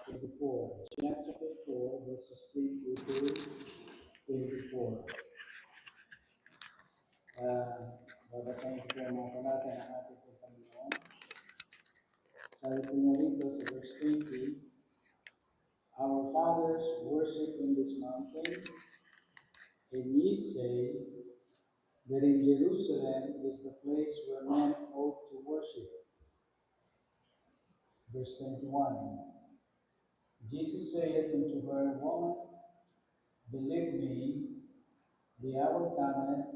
24. John chapter 4, verses 20 to 24. Babasahin ko po ang mga talata ng ating po Panginoon. Sabi po niya rito sa verse 20, Our fathers worship in this mountain, and ye say that in Jerusalem is the place where men ought to worship. Verse 21, Jesus saith unto her, Woman, believe me, the hour cometh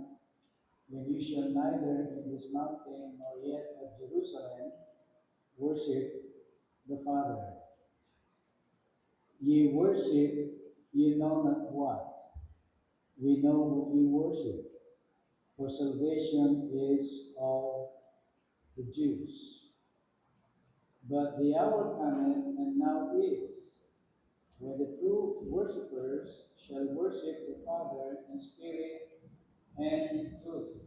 when you shall neither in this mountain nor yet at Jerusalem worship the Father. Ye worship, ye know not what. We know what we worship, for salvation is of the Jews. But the hour cometh, and now is, when the true worshippers shall worship the Father in spirit and in truth.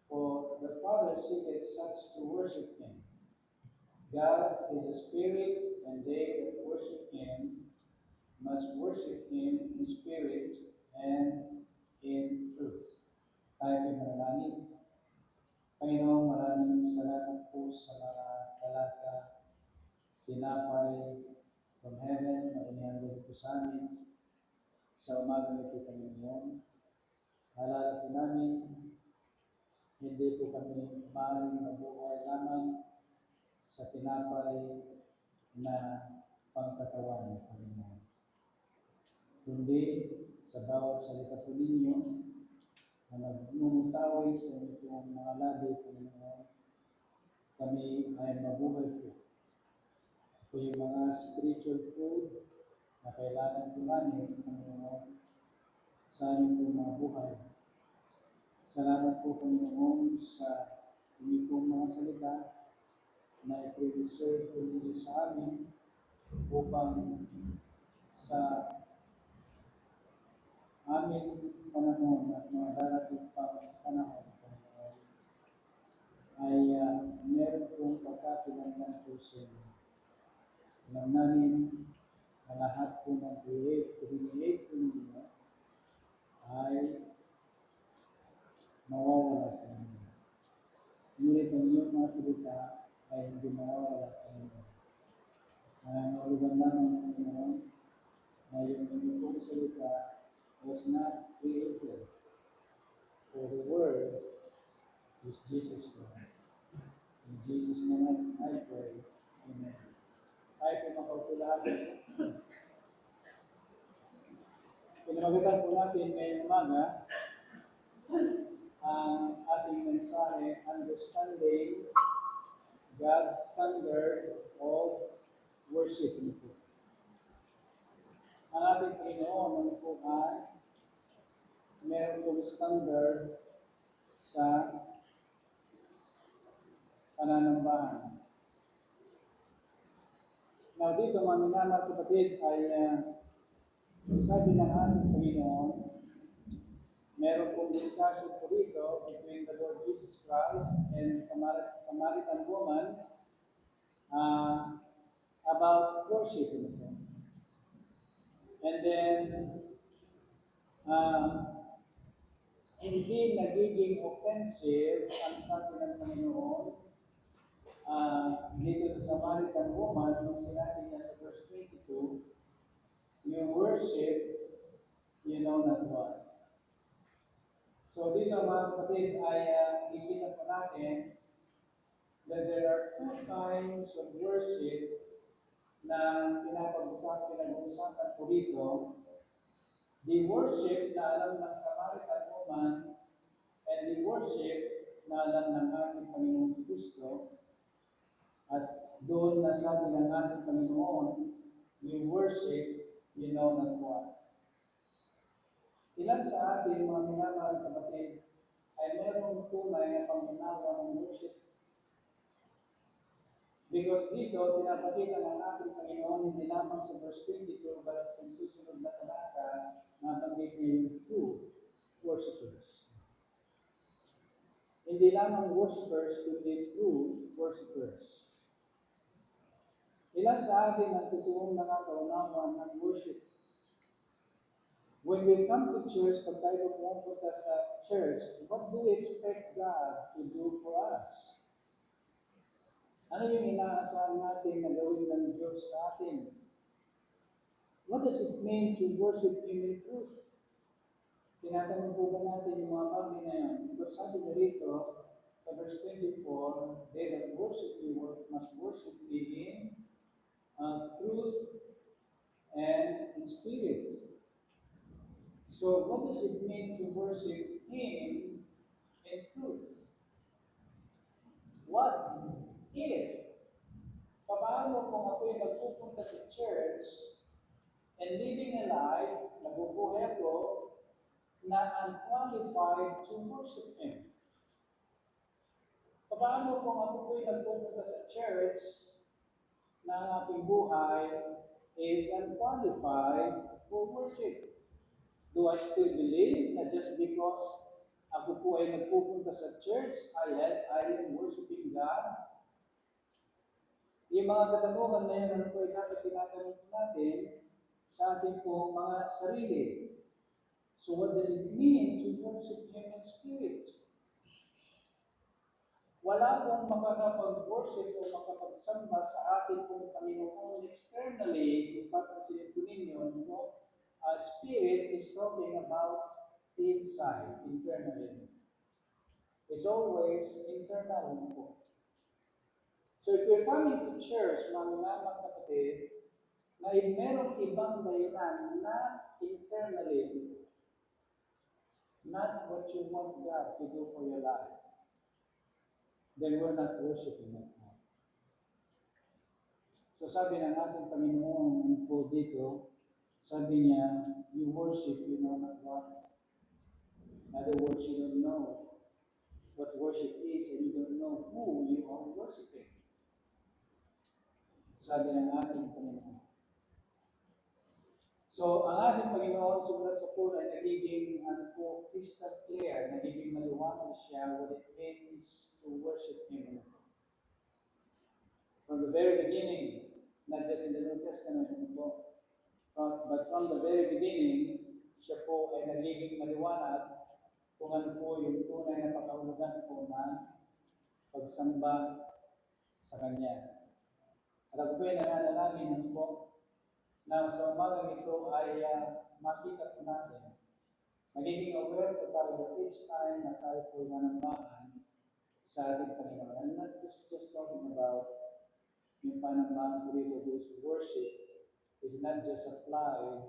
For the Father seeketh such to worship him. God is a spirit, and they that worship him must worship him in spirit and in truth. Tayo po'y manalangin. Panginoon, maraming salamat po sa mga talata, tinapay from heaven na inihandog po sa amin sa umaga nito, Panginoon. Alala po namin, hindi po kami maaaring mabuhay lamang sa tinapay na pangkatawan ng Panginoon, kundi sa bawat salita po ninyo na nagmumutawi sa inyong mga labi, Panginoon, kami ay mabuhay po. Ito yung mga spiritual food na kailangan po namin, Panginoon, sa aming po mga buhay. Salamat po, Panginoon, sa inyong pong mga salita na i-preserve po ninyo sa amin upang sa aming panahon at mga darating pang panahon, Panginoon, ay meron pong pagkakilanggan po sa inyo. Alam namin na lahat po ng create po ninyo ay mawawala po ninyo. Ngunit ang iyong mga salita ay hindi mawawala po ninyo. Naulugan naman, Panginoon, na yung inyong pong salita was not created, for the Word is Jesus Christ. In Jesus' name I pray. Amen. Tayo po makaupulaan. Pinamagitan po natin ngayong umaga ang ating mensahe, Understanding God's Standard of Worship. Ang ating Panginoon po ay meron pong standard sa pananambahan. Now dito mga minamahal kapatid ay sabi ng ating Panginoon, meron pong discussion po rito between the Lord Jesus Christ and Samaritan woman about worship. And then, hindi nagiging offensive ang sabi ng Panginoon dito sa Samaritan woman nung sinabi niya sa verse 22, you worship, you know not what. So dito mga kapatid ay ikita po natin that there are two kinds of worship na pinag-uusapan po dito. The worship na alam ng Samaritan woman and the worship na alam ng ating Panginoon si Kristo. At doon na sabi ng ating Panginoon, you worship, you know not what. Ilan sa ating mga minamahal kapatid ay mayroong tunay na pangunawa ng worship. Because dito, pinapakita ng ating Panginoon hindi lamang sa verse 22, but sa susunod na talata na banggit yung true worshipers. Hindi lamang worshipers, kundi true worshipers. Ilan sa atin ang totoong nakakaunawan ng worship? When we come to church, pag tayo pumupunta sa church, what do we expect God to do for us? Ano yung inaasahan natin na gawin ng Diyos sa atin? What does it mean to worship Him in truth? Tinatanong po ba natin yung mga bagay na yan? Because sabi na rito, sa verse 24, they that worship me must worship me in truth and in spirit. So, what does it mean to worship Him in truth? What if? Paano kung ako'y nagpupunta sa church and living a life, nabubuhay ako, na unqualified to worship Him? Paano kung ako po'y nagpupunta sa church na ang aking buhay is unqualified for worship? Do I still believe na just because ako po ay nagpupunta sa church, I am worshiping God? Yung mga katanungan na yun, ano po ay dapat tinatanong natin sa ating pong mga sarili. So what does it mean to worship Him in spirit? Wala pong makakapag-worship o makapagsamba sa ating pong Panginoon externally, kung papansinin po ninyo, spirit is talking about inside, internally. It's always internal po. So if you're coming to church, mga minamang kapatid, na merong ibang dahilan, not internally, not what you want God to do for your life, then we're not worshiping Him. So sabi ng ating Panginoon po dito, sabi niya, you worship, you know not what. In other words, you don't know what worship is and you don't know who you are worshiping. Sabi ng ating Panginoon. So, ang ating Panginoon sulat sa Pura ay nagiging crystal clear, nagiging maliwanag siya what it means to worship Him. From the very beginning, not just in the New Testament, but from the very beginning, siya po ay nagiging maliwanag kung ano po yung tunay na pagkahulugan po na pagsamba sa Kanya. At ako po ay nananalangin po na sa umagang ito ay makita po natin. Magiging aware po tayo each time na tayo po manambahan sa ating Panginoon. I'm not just talking about yung panambahan po dito, this worship is not just applied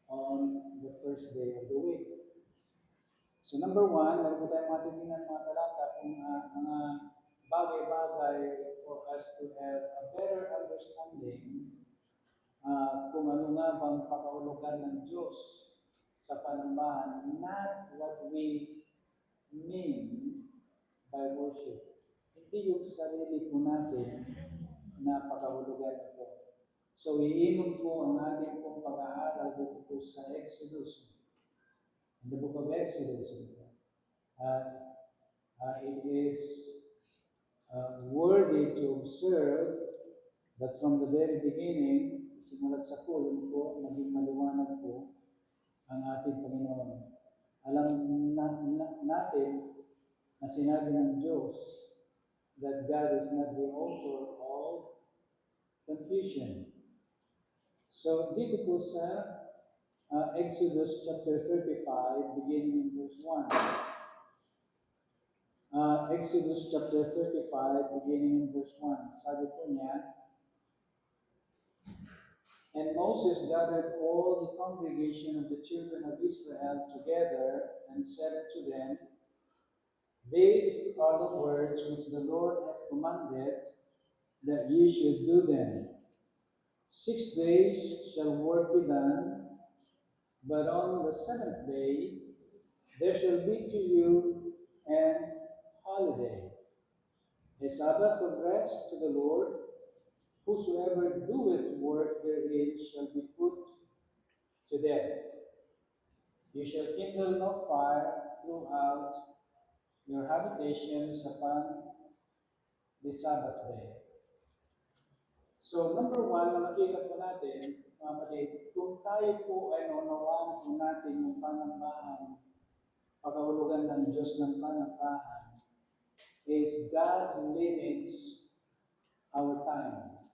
on the first day of the week. So number one, meron po tayong matitingnan mga talata kung mga bagay-bagay for us to have a better understanding kung ano nga bang pakahulugan ng Diyos sa panambahan, not what we mean by worship. Hindi yung sarili po natin na pakahulugan po. So, iinom po ang ating pong pag-aaral dito po sa Exodus. In the book of Exodus, it is worthy to observe that from the very beginning, simulat sa pulong po, naging maliwanag po ang ating Panginoon. Alam natin na sinabi ng Diyos that God is not the author of confusion. So, dito po sa Exodus chapter 35, beginning in verse 1. Exodus chapter 35, beginning in verse 1. Sabi po niya, and Moses gathered all the congregation of the children of Israel together and said to them, these are the words which the Lord hath commanded that ye should do them. 6 days shall work be done, but on the 7th day there shall be to you an holiday, a Sabbath of rest to the Lord. Whosoever doeth work therein shall be put to death. You shall kindle no fire throughout your habitations upon the Sabbath day. So, number one, na makita po natin, mga kapatid, kung tayo po ay naunawaan po natin yung panambahan, pagkahulugan ng Diyos ng panambahan, is God limits our time.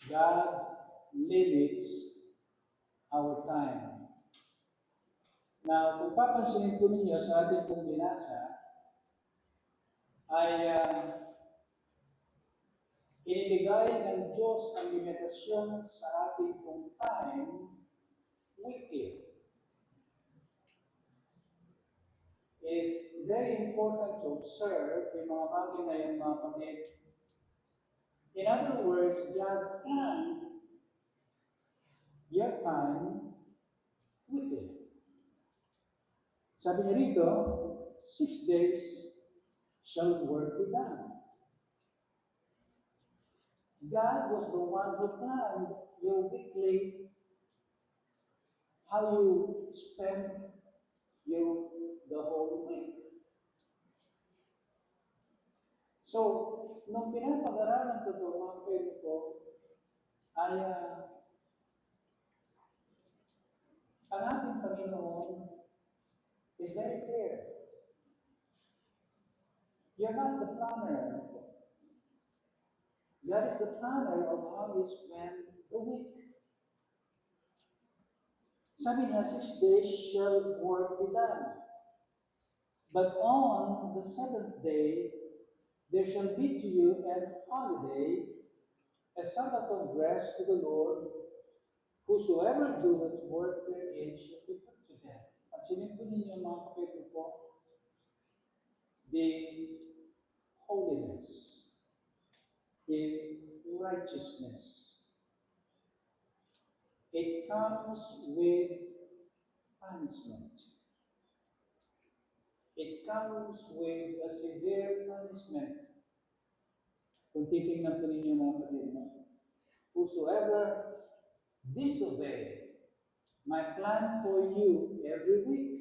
God limits our time. Now, kung papansinin po ninyo sa ating pong binasa, ay inibigay ng Diyos ang limitasyon sa ating pong time weekly. It is very important to observe yung mga bagay na yung mga kapatid. In other words, God planned your time weekly. Sabi niya rito, 6 days shall work be done. God was the one who planned your weekly, how you spend the whole week. So, nung pinapag-aralan ko ito, mga kapatid ko, ay ang ating Panginoon is very clear. You're not the planner. God is the planner of how you spend the week. Sabi niya, 6 days shall work be done. But on the 7th day, there shall be to you an holiday, a Sabbath of rest to the Lord. Whosoever doeth work therein shall be put to death. Pansinin po ninyo mga kapatid ko, the holiness, the righteousness. It comes with punishment. It comes with a severe punishment. Kung titingnan po ninyo mga kapatid, whosoever disobey my plan for you every week,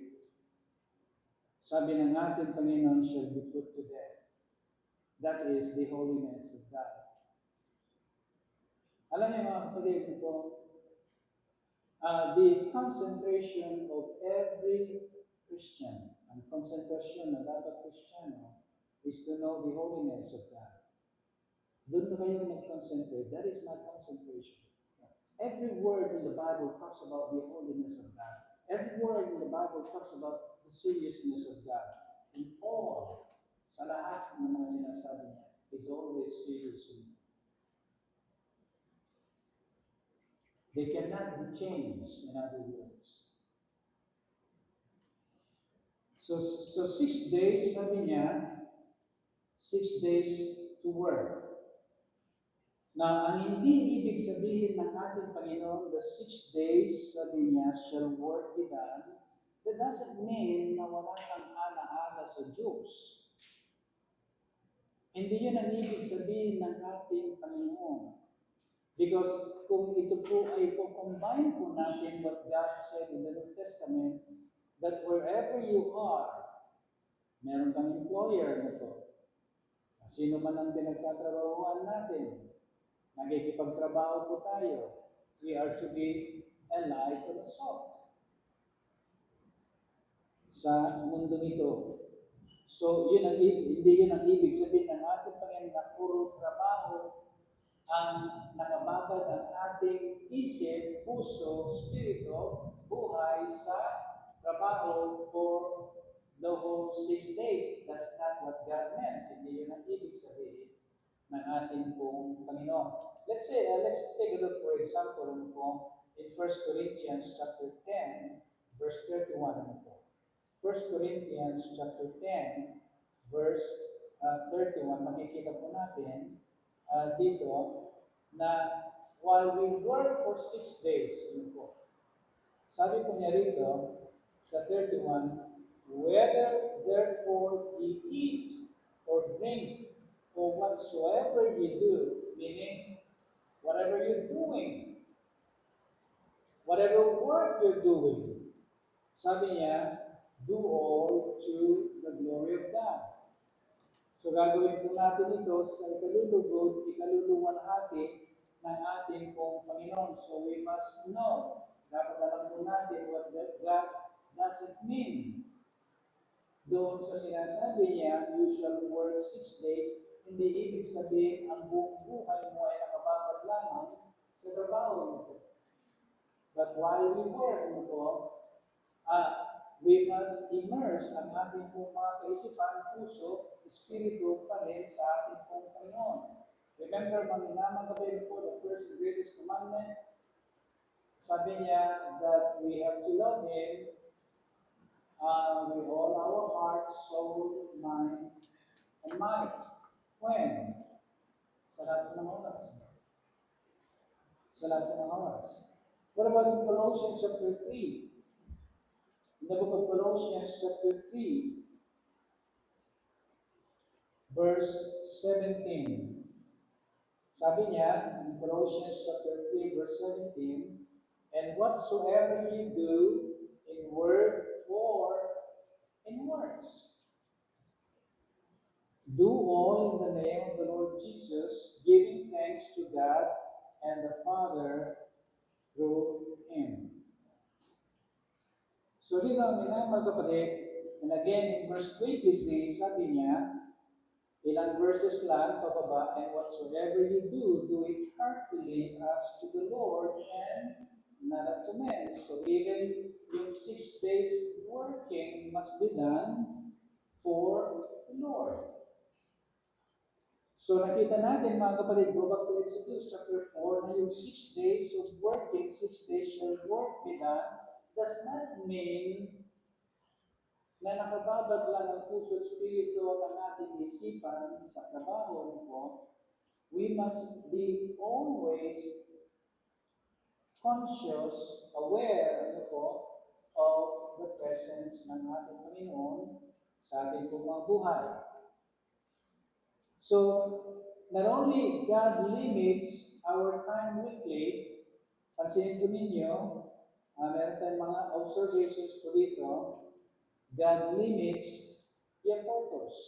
sabi ng ating Panginoon, shall be put to death. That is the holiness of God. Alam niyo mga kapatid ko, the concentration of every Christian, ang konsentrasyon na dapat Kristiyano, is to know the holiness of God. Doon na kayo mag-concentrate. That is my concentration. Every word in the Bible talks about the holiness of God. Every word in the Bible talks about the seriousness of God. And all, sa lahat ng mga sinasabi niya, is always serious. They cannot be changed, in other words. So 6 days, sabi niya, 6 days to work. Now, ang hindi ibig sabihin ng ating Panginoon, the 6 days, sabi niya, shall work be done, that doesn't mean na wala kang ala-ala sa Diyos. Hindi yun ang ibig sabihin ng ating Panginoon. Because kung ito po ay combine po natin what God said in the New Testament, that wherever you are, meron kang employer na to. Sino man ang pinagtatrabahuan natin, nagkikipagtrabaho po tayo. We are to be a light and a salt sa mundo nito. So, hindi yun ang ibig sabihin ng ating Panginoon na puro trabaho ang nakababad ang ating isip, puso, spirito, buhay sa trabaho for the whole 6 days. That's not what God meant. Hindi yun ang ibig sabihin ng ating pong Panginoon. Let's take a look, for example, in 1 Corinthians chapter 10, verse 31. 1 Corinthians chapter 10, verse 31, makikita po natin dito na while we work for 6 days, sabi po niya rito sa 31, whether therefore ye eat or drink or whatsoever ye do, meaning whatever you're doing, whatever work you're doing, sabi niya, do all to the glory of God. So So gagawin po natin ito sa ikaluluwalhati ng ating pong Panginoon. So we must know, dapat alam po natin what that God doesn't mean. Doon sa sinasabi niya, you shall work 6 days, hindi ibig sabihin ang buong buhay mo ay nakababad lamang sa trabaho mo. But while we work, we must immerse ang ating pong mga kaisipan, puso, espiritu pa rin sa ating pong Panginoon. Remember, manginamang gabi po, the first and greatest commandment, sabi niya that we have to love Him with all our heart, soul, mind, and might. When? Sa lahat ng oras. Sa lahat ng oras. What about in Colossians chapter 3? In the book of Colossians chapter 3, verse 17. Sabi niya, in Colossians chapter 3, verse 17, and whatsoever you do in word or in works, do all in the name of the Lord Jesus, giving thanks to God and the Father through Him. So dito, mga kapatid, and again in verse 23, sabi niya, ilang verses lang, pababa, and whatsoever you do it heartily as to the Lord and not unto men. So even yung 6 days working must be done for the Lord. So nakita natin mga kapatid, go back to Exodus chapter 4, na yung 6 days of working, 6 days shall work be done, does not mean na nakababad lang ang puso at spirito at ang ating isipan sa trabaho po. We must be always conscious, aware of the presence ng ating Panginoon sa ating mga buhay. So, not only God limits our time weekly, pansinin po ninyo, meron tayong mga observations po dito, God limits your purpose.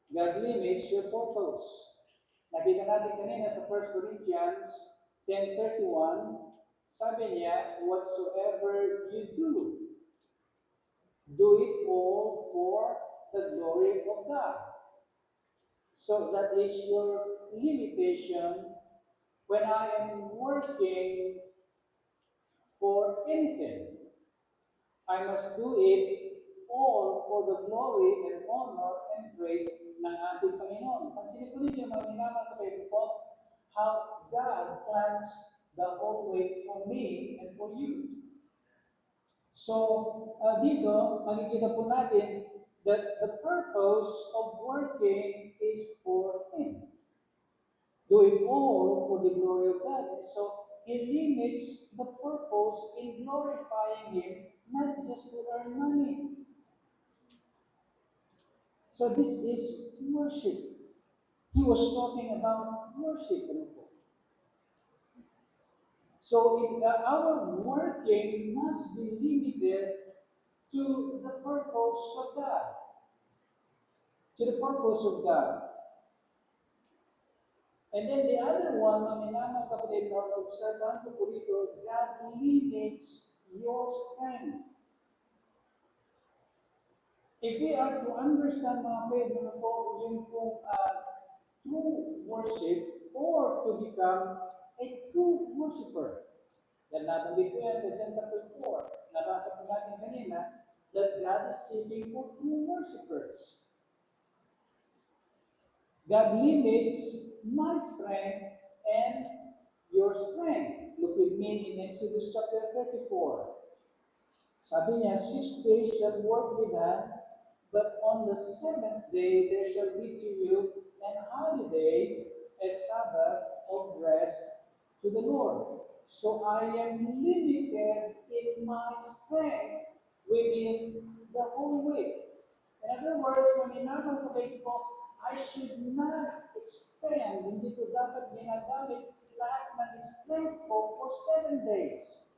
God limits your purpose. Nakita natin kanina sa 1 Corinthians 10:31, sabi niya, whatsoever you do it all for the glory of God. So that is your limitation when I am working for anything. I must do it all for the glory and honor and praise ng ating Panginoon. Pansinin po ninyo, mga minamahal kapatid po, how God plans the whole way for me and for you. So, dito, makikita po natin that the purpose of working is for Him. Do it all for the glory of God. And so, He limits the purpose in glorifying Him, not just to earn money. So this is worship. He was talking about worship. So our working must be limited to the purpose of God. To the purpose of God. And then the other one, minamahal kapatid, observan ko po rito, God limits your strength. If we are to understand, mga kapatid, yung true worship or to become a true worshiper. Dahil nabanggit ko yan sa John chapter 4. Nabasa po natin kanina that God is seeking for true worshipers. God limits my strength and your strength. Look with me in Exodus chapter 34. Sabi niya, 6 days shall work be done, but on the 7th day there shall be to you an holiday, a Sabbath of rest to the Lord. So I am limited in my strength within the whole week. In other words, maminamang kapatid po, I should not expend, hindi ko dapat ginagamit lahat ng strength ko for 7 days.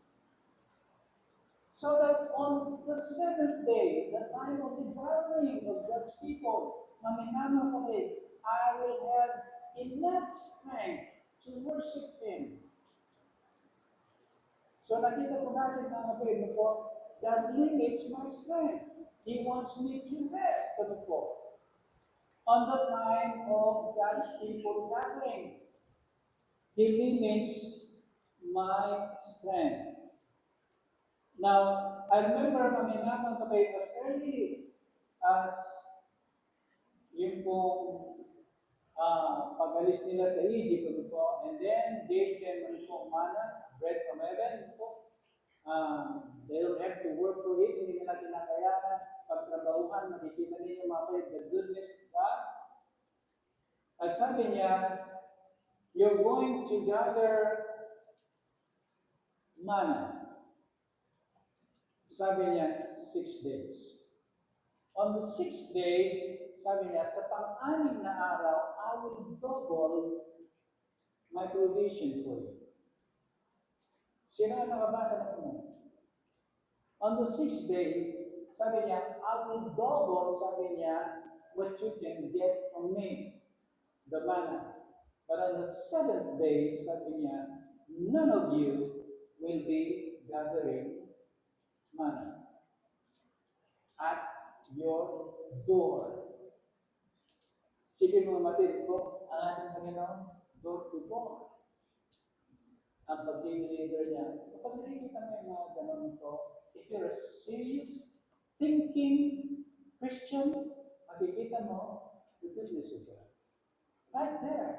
So that on the 7th day, the time of the gathering of God's people, maminamang kapatid, I will have enough strength to worship Him. So nakita po natin mga kapatid po, God limits my strength. He wants me to rest po on the time of God's people gathering. He limits my strength. Now, I remember maminamang kapatid as early as yung pong pag-alis nila sa Egypt po, and then gave them manna, bread from heaven po. They don't have to work for it, hindi nila kinakailangan pagtrabahuhan, makikita ninyo mga kapatid, the goodness of God. At sabi niya, you're going to gather manna. Sabi niya, 6 days. On the 6th day, sabi niya, sa pang-anim na araw, I will double my provision for you. Sino ang nakabasa na po? On the 6th day, sabi niya, I will double, sabi niya, what you can get from me, the manna. But on the 7th day, sabi niya, none of you will be gathering manna at your door. Sige mga matid po, ang ating Panginoon, door to door. Ang pag-deliver niya. Kapag nakikita mo yung mga ganun po, if you're a serious, thinking Christian, makikita mo the goodness of God. Right there,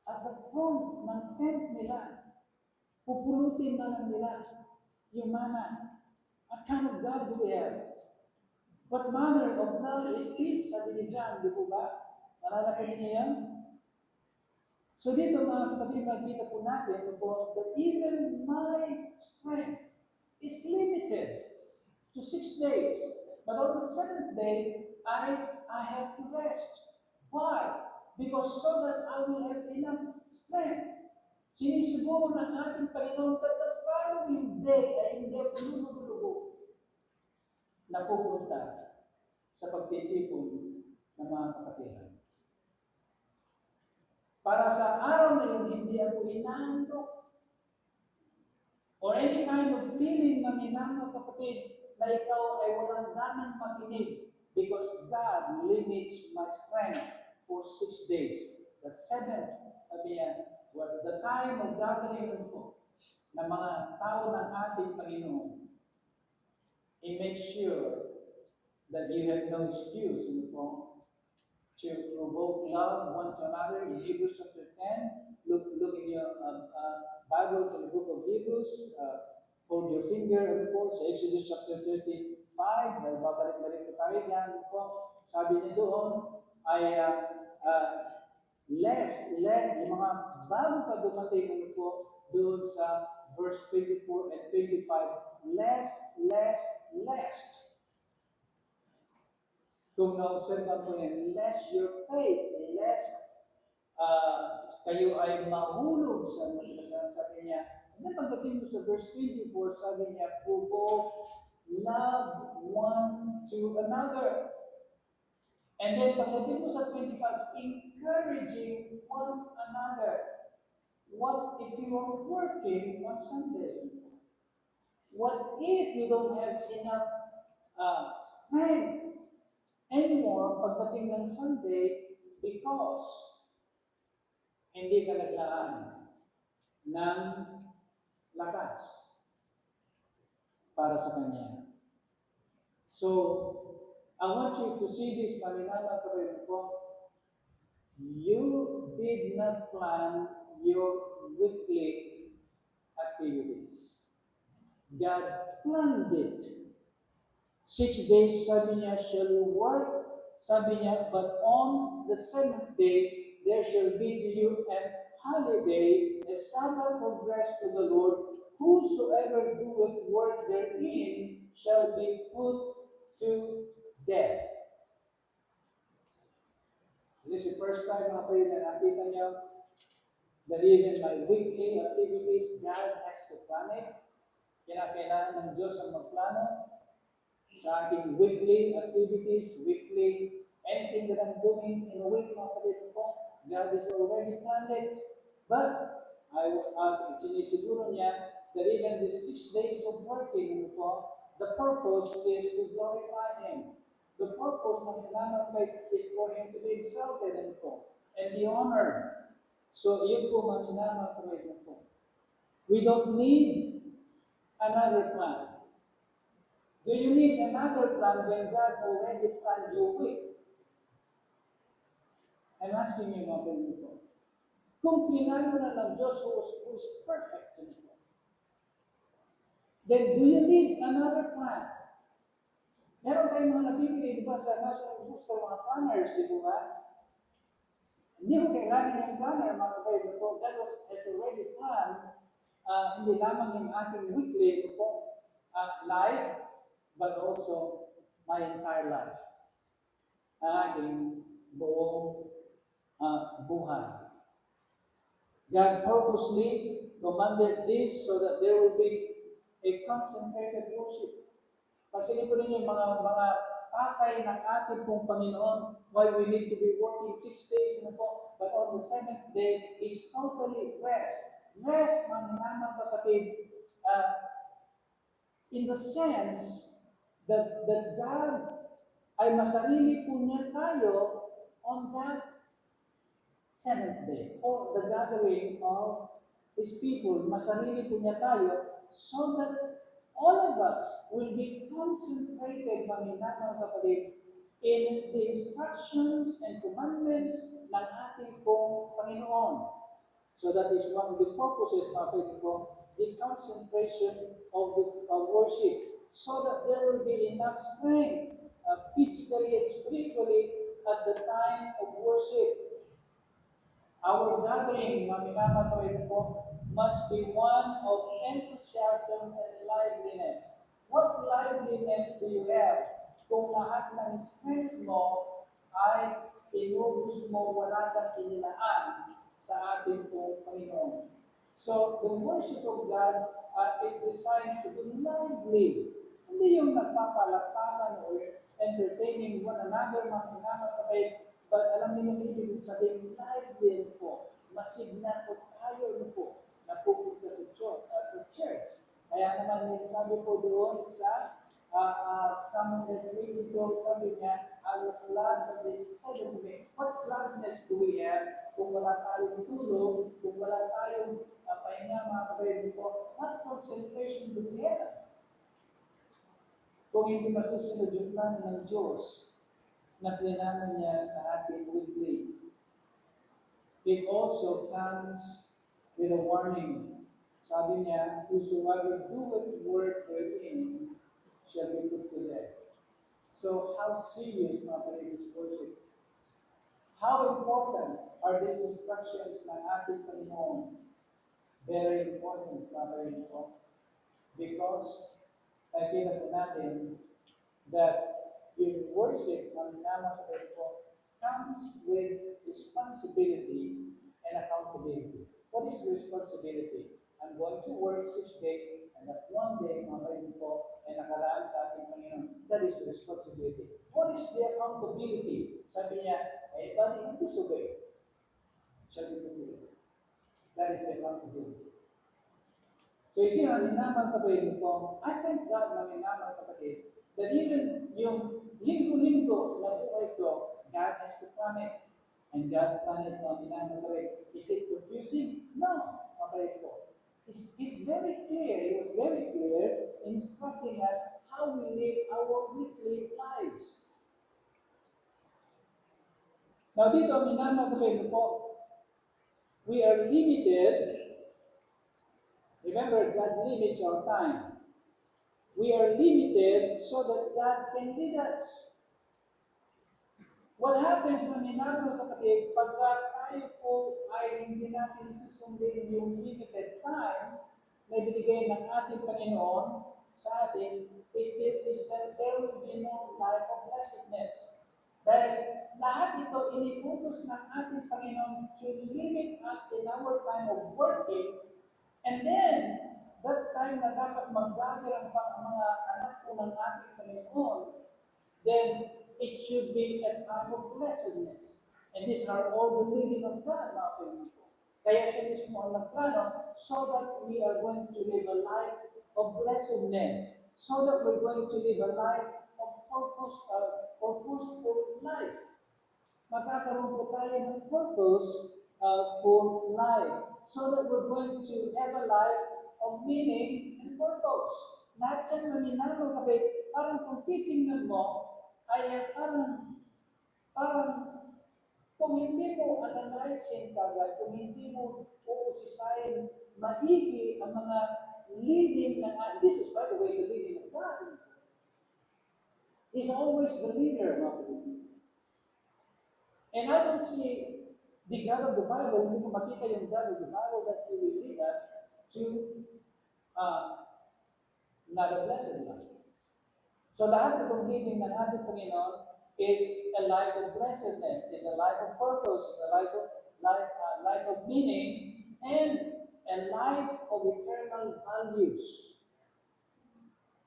at the front ng tent nila, pupulutin na lang nila yung manna. What kind of God do we have? What manner of love is this? Sabi ni John, di po ba? Marala po niya yan? So dito mga kapatid, makikita po natin po that even my strength is limited to 6 days. But on the 7th day, I have to rest. Why? Because so that I will have enough strength. Sinisiguro ng ating Panginoon that the following day ay hindi ako lulugo na pupunta sa pagtitipon ng mga kapatiran. Para sa araw na yun, hindi ako hinahandok. Or any kind of feeling na minamang kapatid na ikaw ay walang ganang makinig because God limits my strength for 6 days. That 7th, sabi niya, the time of gathering po ng mga tao ng ating Panginoon, He makes sure that you have no excuse to provoke love one to another. In Hebrews chapter 10, look in your Bibles in the book of Hebrews. Hold your finger po sa Exodus chapter 35. Babalik-balik po tayo dyan po. Sabi niya doon ay lest, yung mga bago pa dumating po doon sa verse 24 and 25, lest. Kung na-observe po yan, lest your faith, lest kayo ay mahulog sa masalasan, sabi niya. And then pagdating mo sa verse 24, sabi niya, provoke love one to another. And then pagdating mo sa 25, encouraging one another. What if you are working on Sunday? What if you don't have enough strength anymore pagdating ng Sunday because hindi ka naglaan ng lakas para sa Kanya. So, I want you to see this, maninala kapatid ko. You did not plan your weekly activities. God planned it. 6 days, sabi niya, shall you work? Sabi niya, but on the 7th day, there shall be to you an holiday, a Sabbath of rest to the Lord. Whosoever doeth work therein shall be put to death. Is this the first time mga kapatid na nakita niyo that even my weekly activities, God has to plan it? Kailangan ng Diyos ang magplano sa ating weekly activities, weekly Anything that I'm doing in a week, mga kapatid ko, God has already planned it. But, sinisiguro niya that even the 6 days of working, the purpose is to glorify Him. The purpose ng hinanapay is for Him to be exalted and be honored. So, yun po mga hinanapay po. We don't need another plan. Do you need another plan when God already planned your week? I'm asking you mga kapatid ko. Kung plinano na ng Diyos who is perfect nito, then do you need another plan? Meron tayong mga nabibili, di ba, sa National Booster, mga planners, di ba? Hindi mo kailangan yung planner, mga kapatid ko. God has already planned, hindi lamang yung ating weekly life, but also my entire life. Ang ating buong buhay. God purposely commanded this so that there will be a concentrated worship. Pansinin ko ninyo yung mga patay ng ating pong Panginoon, why we need to be working 6 days but on the 7th day is totally rest. Rest, mga minamang kapatid, in the sense that God ay masarili po niya tayo on that 7th day, or the gathering of His people, masarili po niya tayo, so that all of us will be concentrated, maminamang kapatid, in the instructions and commandments ng ating pong Panginoon. So that is one of the purposes, kapatid ko, the concentration of worship, so that there will be enough strength, physically and spiritually, at the time of worship. Our gathering, mga minamang po, must be one of enthusiasm and liveliness. What liveliness do you have kung lahat ng strength mo ay inubos mo, wala kang inilaan sa ating pong Panginoon? So, the worship of God is designed to be lively. Hindi yung nagpapalakpakan or entertaining one another, mga minamang kapatid, but alam niyo yung ibig sabihin, lively po, masigna po tayo po, na pupunta sa church. Kaya naman yung sabi po doon sa Psalm 103, sabi niya, I was glad when they said to me, what gladness do we have kung wala tayong tulog, kung wala tayong pahinga, mga kapatid po, what concentration do we have? Kung hindi masusunod yung plan ng Diyos, na plinano niya sa ating weekly. It also comes with a warning. Sabi niya, whosoever doeth work therein shall be put to death. So how serious, mga kapatid, is worship? How important are these instructions ng ating Panginoon? Very important, mga kapatid ko. Because, nakikita po natin that in worship, ng minamahal po, comes with responsibility and accountability. What is responsibility? I'm going to work 6 days, and that one day, mga kapatid po, ay nakalaan sa ating Panginoon. That is responsibility. What is the accountability? Sabi niya, anybody who disobey shall be put to death. That is the accountability. So, isang minamahal kapatid po, I thank God na minamahal kapatid, that even yung linggo-linggo na buhay ko, God has to plan it. And God planned it na minamagawin. Is it confusing? No. Okay po. It's very clear. It was very clear instructing us how we live our weekly lives. Now dito, minamagawin po, we are limited. Remember, God limits our time. We are limited so that God can lead us. What happens na minamahal kapatid, pagka tayo po ay hindi natin susundin yung limited time na binigay ng ating Panginoon sa atin, is that there will be no life of blessedness. Dahil lahat ito iniutos ng ating Panginoon to limit us in our time of working, and then, that time na dapat mag-gather ang mga anak po ng ating Panginoon, then it should be a time of blessedness. And these are all the leading of God, mga kaibigan ko. Kaya siya mismo ang nagplano so that we are going to live a life of blessedness, so that we're going to live a life of purposeful life. Magkakaroon po tayo ng purpose for life, so that we're going to have a life of meaning and purpose. Lahat yan maninalo kapit, parang kung titingnan mo, ay parang kung hindi mo analyzing kagad, kung hindi mo uusisayin maigi ang mga leading ng this is by the way the leading of God. He's always the leader, mga kapatid. And I don't see the God of the Bible, hindi ko makita yung God of the Bible that He will lead us to not a blessed life. So lahat itong leading ng ating Panginoon is a life of blessedness, is a life of purpose, is a life of meaning, and a life of eternal values.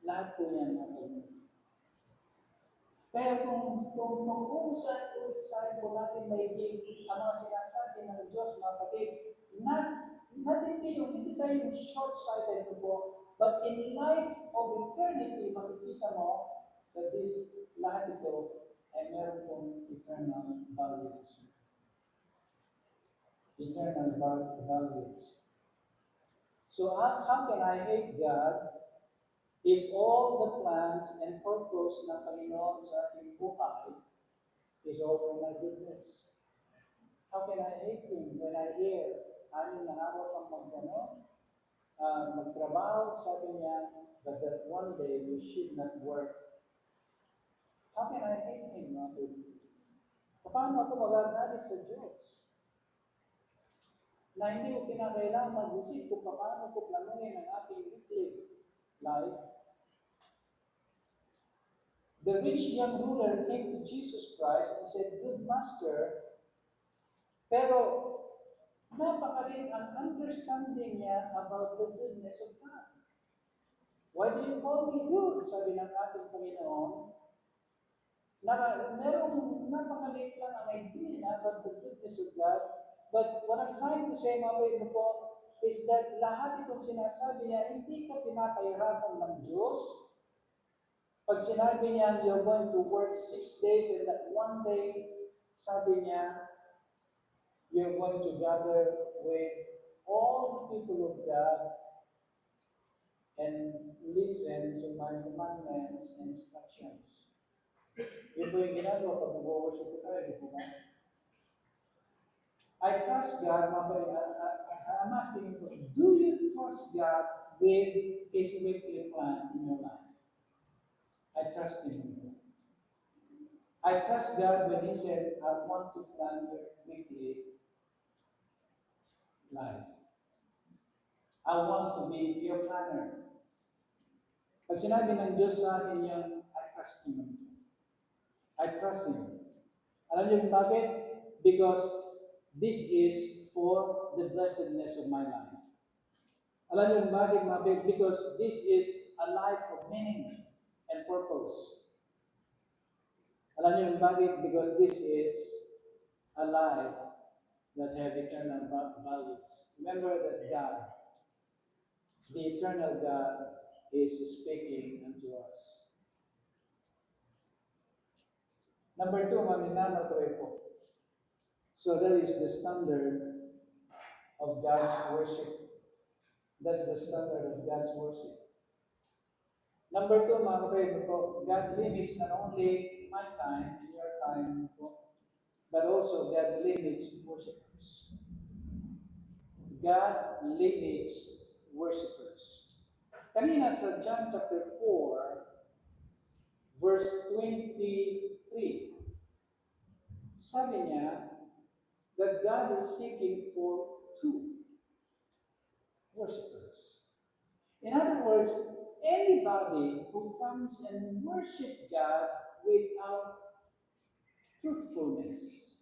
Lahat po yan natin. Kaya kung uusahin po natin maiging ang mga sinasabi ng Diyos, mga kapatid, hindi tayo yung short-sighted po, but in light of eternity, makikita mo that this lahat ito ay meron pong eternal values. Eternal values. So how can I hate God if all the plans and purpose ng Panginoon sa ating buhay is all for my goodness? How can I hate Him when I hear, 6 na araw kang magtrabaho, sabi niya, but that one day you should not work. How can I hate Him, mga kaibigan? Paano ako magagalit sa Diyos? Na hindi ko kinakailangan mag-isip kung paano ko planuhin ang ating weekly life. The rich young ruler came to Jesus Christ and said, "Good Master," pero napakalit ang understanding niya about the goodness of God. Why do you call me good? Sabi ng ating Panginoon. Merong napakalit lang ang idea about the goodness of God. But what I'm trying to say, mga kaibigan po, is that lahat itong sinasabi niya, hindi ka pinapahirapan ng Diyos. Pag sinabi niya, you're going to work 6 days and that one day, sabi niya, you're going to gather with all the people of God and listen to my commandments and instructions. Yun po yung ginagawa pag nag-worship tayo, di po ba? I trust God, I'm asking you, do you trust God with His weekly plan in your life? I trust Him. I trust God when He said, I want to plan your weekly life. I want to be your planner. Pag sinabi ng Diyos sa akin yan, I trust Him. I trust Him. Alam niyo kung bakit? Because this is for the blessedness of my life. Alam niyo kung bakit, mga babe? Because this is a life of meaning and purpose. Alam niyo kung bakit? Because this is a life that have eternal values. Remember that God, the eternal God, is speaking unto us. Number 2, maminanal ko. So that is the standard of God's worship. That's the standard of God's worship. Number 2, mga kapatid po, God limits not only my time and your time po, but also God limits worshipers. God limits worshipers. Kanina sa John chapter 4, verse 23, sabi niya that God is seeking for 2 worshipers. In other words, anybody who comes and worship God without truthfulness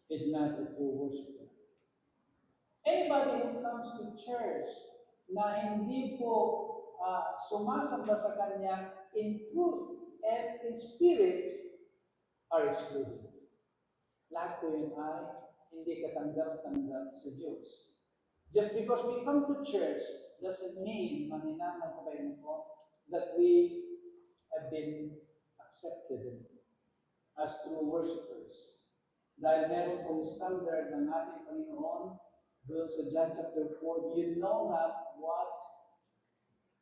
is not a true worshiper. Anybody who comes to church na hindi po sumasamba sa Kanya in truth and in spirit are excluded. Lahat po yun ay hindi katanggap-tanggap sa Diyos. Just because we come to church doesn't mean, maninamang kabayan po, that we have been accepted as true worshipers. Dahil meron pong standard ng ating Panginoon doon sa John chapter 4, you know not what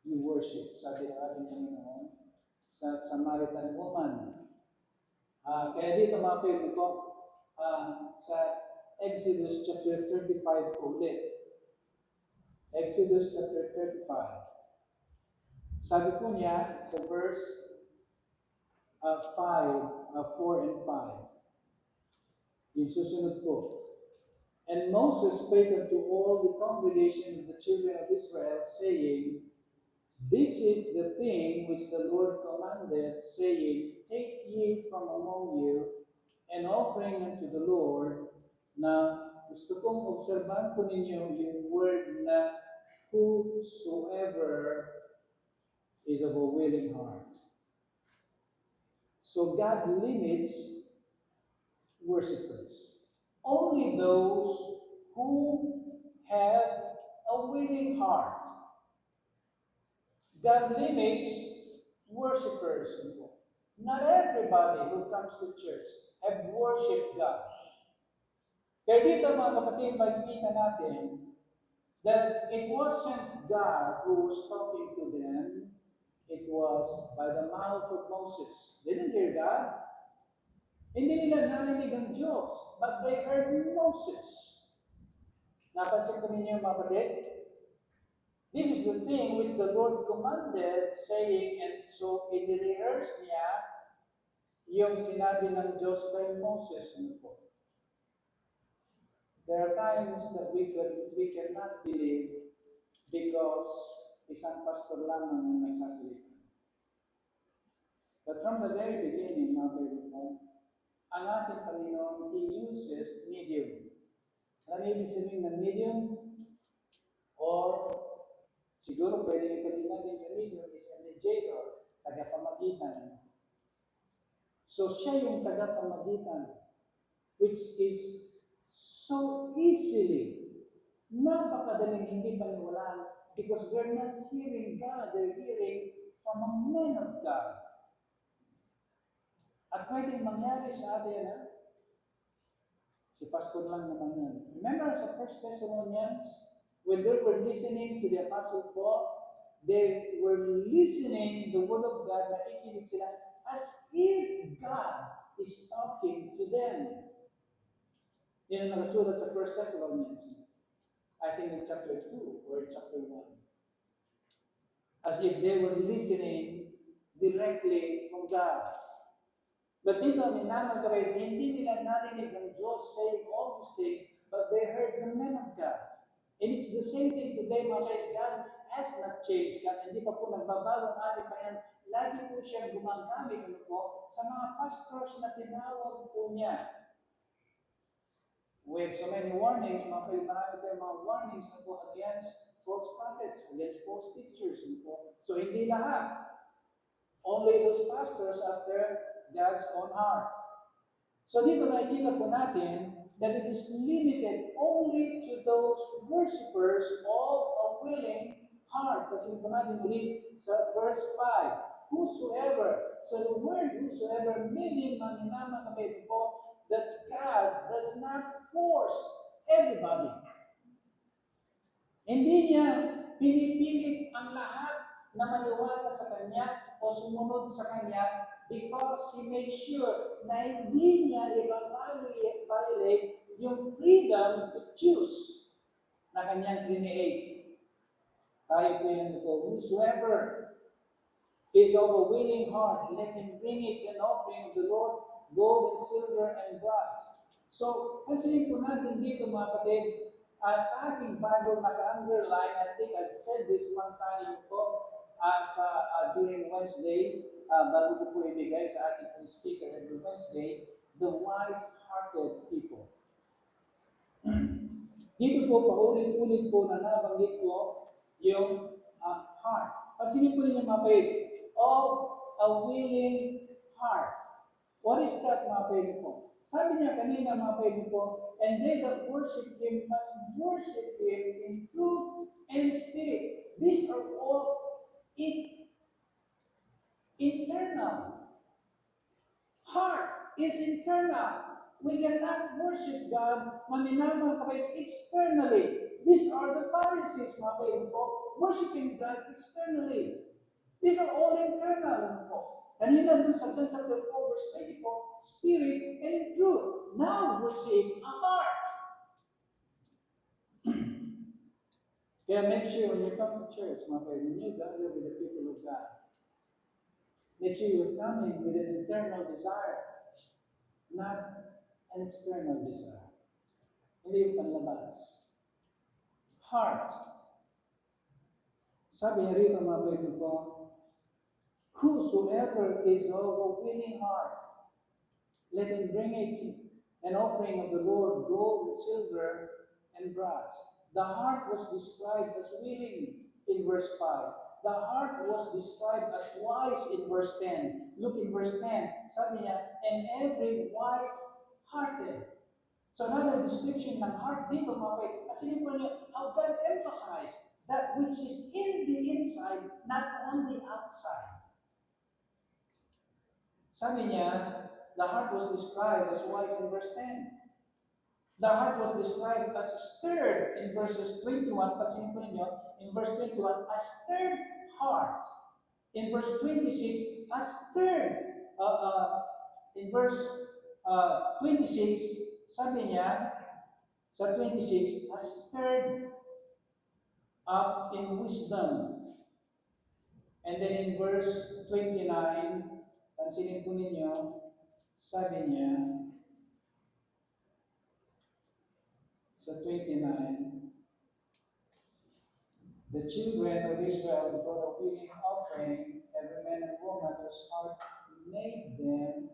you worship, sabi ng ating Panginoon sa Samaritan woman. Kaya dito mga pwede ko, sa Exodus chapter 35 po ulit. Exodus chapter 35. Sabi po niya sa verse 4 and 5. Yung susunod po. And Moses spake unto all the congregation of the children of Israel, saying, This is the thing which the Lord commanded, saying, Take ye from among you an offering unto the Lord. Na gusto kong obserbahan po ninyo yung word na whosoever is of a willing heart. So God limits worshipers. Only those who have a willing heart. God limits worshipers. Not everybody who comes to church have worshiped God. Kaya dito mga kapatid, makikita natin that it wasn't God who was talking to them, it was by the mouth of Moses. They didn't hear God. Hindi nila narinig ang Diyos, but they heard Moses. Napansin ko ninyo mga kapatid? This is the thing which the Lord commanded, saying, and so i-rehearse niya yung sinabi ng Diyos kay Moses. There are times that we cannot believe because isang pastor lamang ang nagsasalita. But from the very beginning, mga kaibigan, ang ating Panginoon, He uses medium. Alam niyo ibig sabihin ng medium? Or siguro pwede ipalin natin sa medium is a mediator, tagapamagitan. So siya yung tagapamagitan, which is so easily, napakadaling hindi paniwalaan because they're not hearing God, they're hearing from a man of God. At pwedeng mangyari sa atin, si pastor lang naman yan. Remember sa 1 Thessalonians, when they were listening to the Apostle Paul, they were listening the Word of God, nakikinig sila as if God is talking to them. Yan ang nakasulat sa 1 Thessalonians. I think in chapter 2 or in chapter 1. As if they were listening directly from God. But dito, minamal kapatid, hindi nila narinig ang Diyos saying all these things, but they heard the man of God. And it's the same thing today, mga kapatid. God has not changed. God, hindi pa po nagbabago ang ating Panginoon. Lagi po siya gumagamit sa mga pastors na tinawag po niya. We have so many warnings, mga kapatid, marami tayong mga warnings na po against false prophets, against false teachers. So hindi lahat. Only those pastors after God's own heart. So dito makikita po natin that it is limited only to those worshipers of a willing heart. Kasi po natin ulit sa verse 5. Whosoever. So the word whosoever meaning maninamang kapatid po that God does not force everybody. Hindi niya pinipilit ang lahat na maniwala sa Kanya o sumunod sa Kanya because He makes sure na hindi niya i-violate yung freedom to choose na Kanyang create. Tayo po yan po. Whosoever is of a willing heart, let him bring it an offering of the Lord, gold and silver and brass. So, pansinin po natin dito mga kapatid, sa aking Bible naka-underline, I think I said this one time po, during Wednesday, bago ko po ibigay sa ating po speaker every Wednesday, the wise-hearted people. Dito po, paulit-ulit po na nabanggit ko yung heart. Pansinin po ninyo mga kapatid, of a willing heart. What is that, mga pwede po? Sabi niya kanina, mga pwede po, and they that worship Him must worship Him in truth and spirit. These are all internal. Heart is internal. We cannot worship God maminaman kapag externally. These are the Pharisees, mga kaibigan po, worshiping God externally. These are all internal po. Kanina dun sa John chapter 4, verse 24, spirit and in truth. Now we're seeing a heart. Kaya make sure when you come to church, mga kaibigan, you gather with the people of God. Make sure you're coming with an internal desire, not an external desire. Hindi yung panlabas. Heart. Sabi niya rito, mga kaibigan ko, whosoever is of a willing heart, let him bring it an offering of the Lord, gold and silver and brass. The heart was described as willing in verse 5. The heart was described as wise in verse 10. Look in verse 10. Sabi niya, and every wise-hearted. So another description ng heart dito, mga kaibigan, kasi dito niya, how God emphasized that which is in the inside, not on the outside. Sabi niya, the heart was described as wise in verse 10. The heart was described as stirred in verses 21. Pansinin po ninyo, in verse 21, a stirred heart. In verse 26, a stirred. In verse 26, sabi niya, sa 26, a stirred up in wisdom. And then in verse 29, pansinin po ninyo, sabi niya, sa 29, the children of Israel brought a willing offering, every man and woman whose heart made them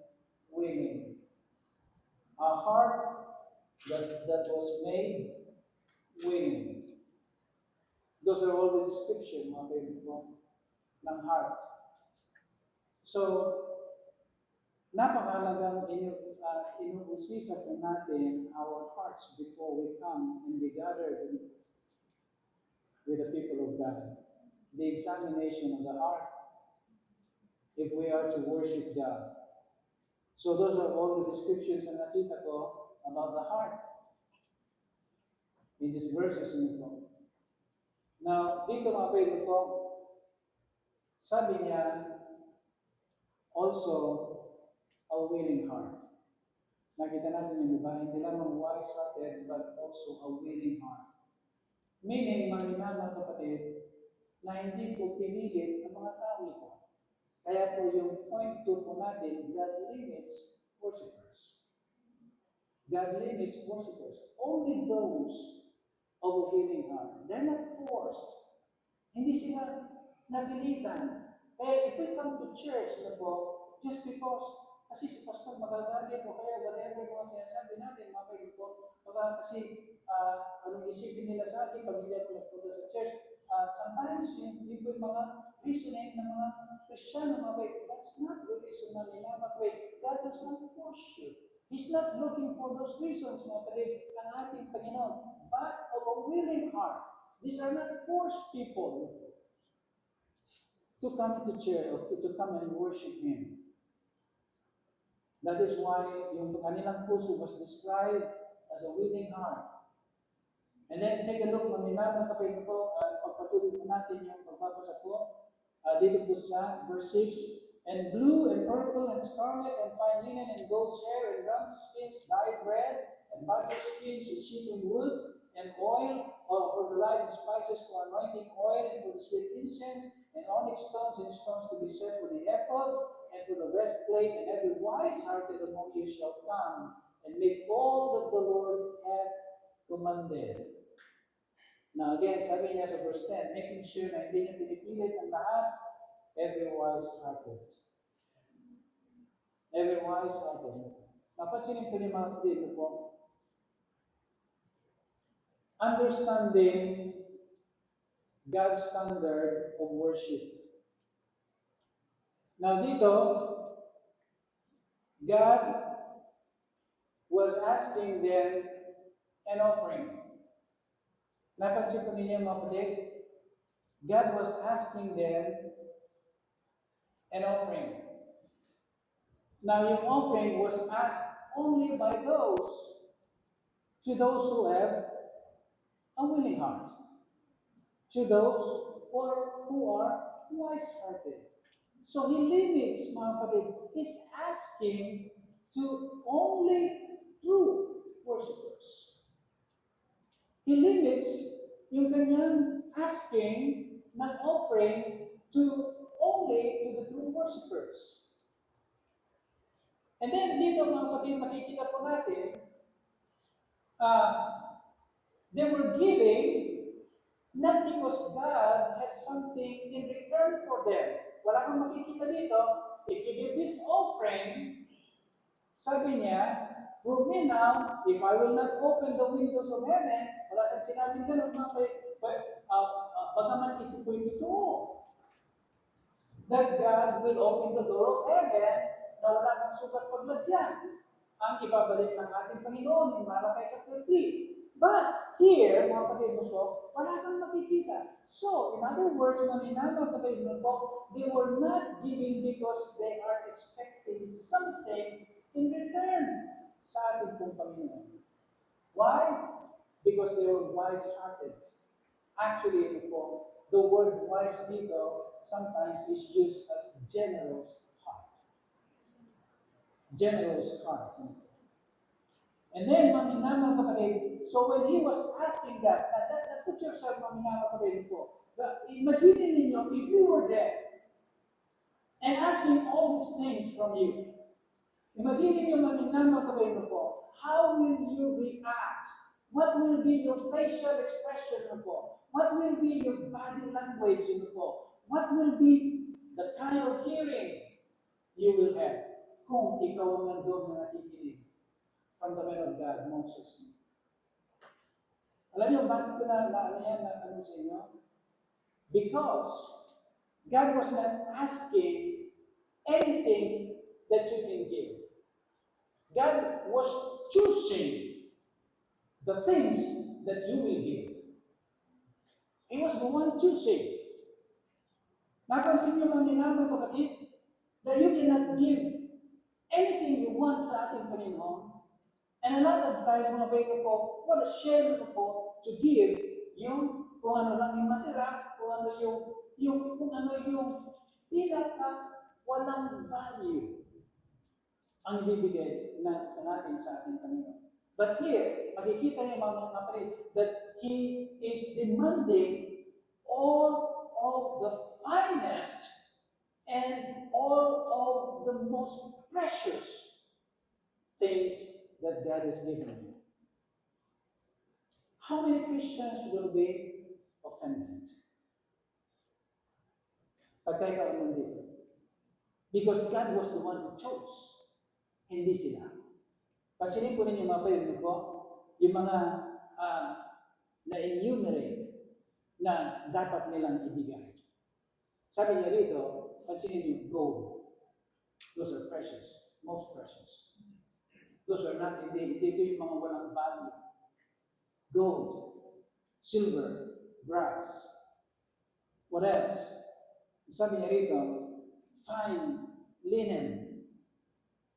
willing. A heart that was made willing. Those are all the description, mga kaibigan, ng heart. So, napakahalagang inuusisa po natin our hearts before we come and be gathered with the people of God. The examination of the heart if we are to worship God. So those are all the descriptions na nakita ko about the heart in these verses nito. Now, dito mga kaibigan ko, sabi niya, also a willing heart. Nakita natin yung iba, hindi lamang wise-hearted, but also a willing heart. Meaning, mga minamang kapatid, na hindi po pinilit ang mga tao ito. Kaya po yung point 2 po natin, God limits worshipers. God limits worshipers. Only those of a willing heart. They're not forced. Hindi sila napilitan. Kaya if we come to church na po, just because, kasi si pastor magagalit o kaya whatever mga sinasabi natin, mga kaibigan po, kasi anong isipin nila sa atin pag hindi ako nagpunta sa church. Sometimes, yun po yung mga reasoning ng mga Kristiyano, mga kaibigan, that's not the reason na nila, mga kaibigan. God does not force you. He's not looking for those reasons, mga kaibigan, ang ating Panginoon, but of a willing heart. These are not forced people to come to church or to come and worship Him. That is why yung kanilang puso was described as a willing heart. And then take a look, maminamang kapatid po, pagpatuloy po natin yung pagbabasa po. Dito po sa verse 6, and blue and purple and scarlet and fine linen and goat's hair and ram skins dyed red and butter skins and sheep and wood and oil for the light and spices for anointing oil and for the sweet incense and onyx stones and stones to be set for the ephod and for the breastplate, and every wise-hearted among you shall come and make all that the Lord hath commanded. Now again, sabi niya sa verse 10, making sure na hindi niya pinipilit ang lahat, every wise-hearted. Every wise-hearted. Napansinin po niyo mga kapatid po, understanding God's standard of worship. Now dito, God was asking them an offering. Napansin po ninyo mga kapatid? God was asking them an offering. Now, yung offering was asked only by to those who have a willing heart, to those who are wise-hearted. So he limits, mga kapatid, is asking to only true worshipers. He limits yung kanyang asking ng offering to only to the true worshipers. And then dito mga kapatid, makikita po natin, they were giving not because God has something in return for them. Wala kang makikita dito, if you give this offering, sabi niya, prove me now, if I will not open the windows of heaven, wala siyang sinabing ganun, bagaman ito po yung totoo, that God will open the door of heaven na wala kang sugat paglagyan. Ang ibabalik ng ating Panginoon in Malachi chapter 3. But here, mga kapatid po, wala kang makikita. So, in other words, mga kapatid po, they were not giving because they are expecting something in return sa ating pong Panginoon. Why? Because they were wise-hearted. Actually, ito po, the word wise dito sometimes is used as generous heart. Generous heart. And then, mga kapatid, so when he was asking that put yourself, mga kapatid po, imagine ninyo, if you were there, and asking all these things from you, imagine ninyo, mga kapatid po, how will you react? What will be your facial expression po? What will be your body language po? What will be the kind of hearing you will have kung ikaw ang nandun na nakikinig from the man of God, Moses? Alam niyo, bakit ko na tanong sa inyo? Because God was not asking anything that you can give. God was choosing the things that you will give. He was the one choosing. Napansin niyo mga kapatid, that you cannot give anything you want sa ating Panginoon. And a lot of times, mga bago po, what a shame po to give yung kung ano lang yung matira, kung ano yung pinaka walang value ang ibibigay na sa natin sa ating Panginoon. But here, makikita niyo mga kapatid, that He is demanding all of the finest and all of the most precious things that God has given you. How many Christians will be offended pagka ikaw nandito? Because God was the one who chose. Hindi sila. Pansinin ko ninyo mga payag po, yung mga na-enumerate na dapat nilang ibigay. Sabi niya rito, pansinin niyo, gold. Those are precious, most precious. Those are not, hindi ito yung mga walang value. Gold, silver, brass. What else? Sabi niya rito, fine linen.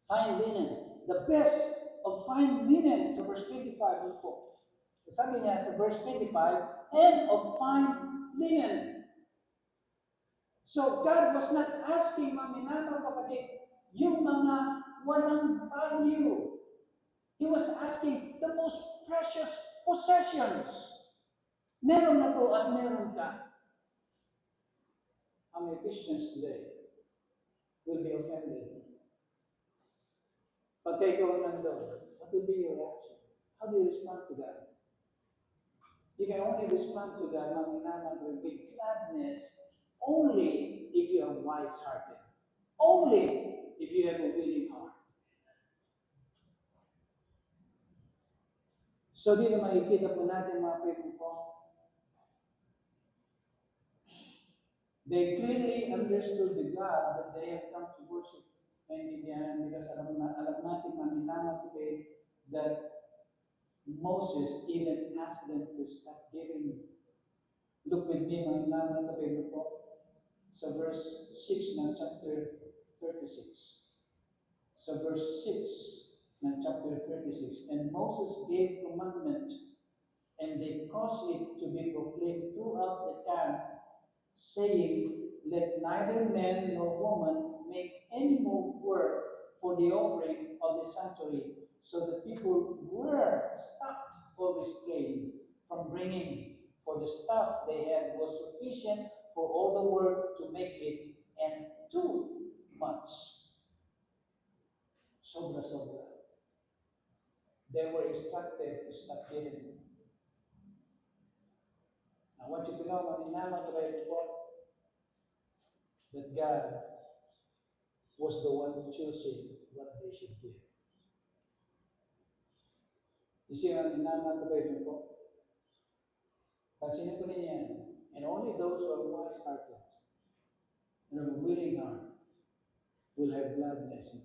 Fine linen. The best of fine linen sa verse 25 po. Sabi niya sa verse 25, and of fine linen. So God was not asking mga kapatid, yung mga walang value. He was asking the most precious possessions. Meron na to at meron ka. How many Christians today will be offended? Pagka ikaw nandun, what will be your reaction? How do you respond to God? You can only respond to God, with gladness, only if you are wise-hearted. Only if you have a willing heart. So dito makikita po natin mga people po, they clearly understood the God that they have come to worship and maintindihan because alam natin, maminaman today, that Moses even asked them to stop giving. Look with me, maminaman today po, sa verse 6 ng chapter 36. Sa verse 6 ng chapter 36. And Moses gave commandment, and they caused it to be proclaimed throughout the camp, saying, let neither man nor woman make any more work for the offering of the sanctuary. So the people were stopped or restrained from bringing, for the stuff they had was sufficient for all the work to make it, and too much. Sobra. They were instructed to stop giving. I want you to know, maminaman to kayo po, that God was the one choosing what they should give. You see, maminaman to kayo po, pansinin ko ninyo yan, and only those who are wise-hearted and of a willing heart will have gladness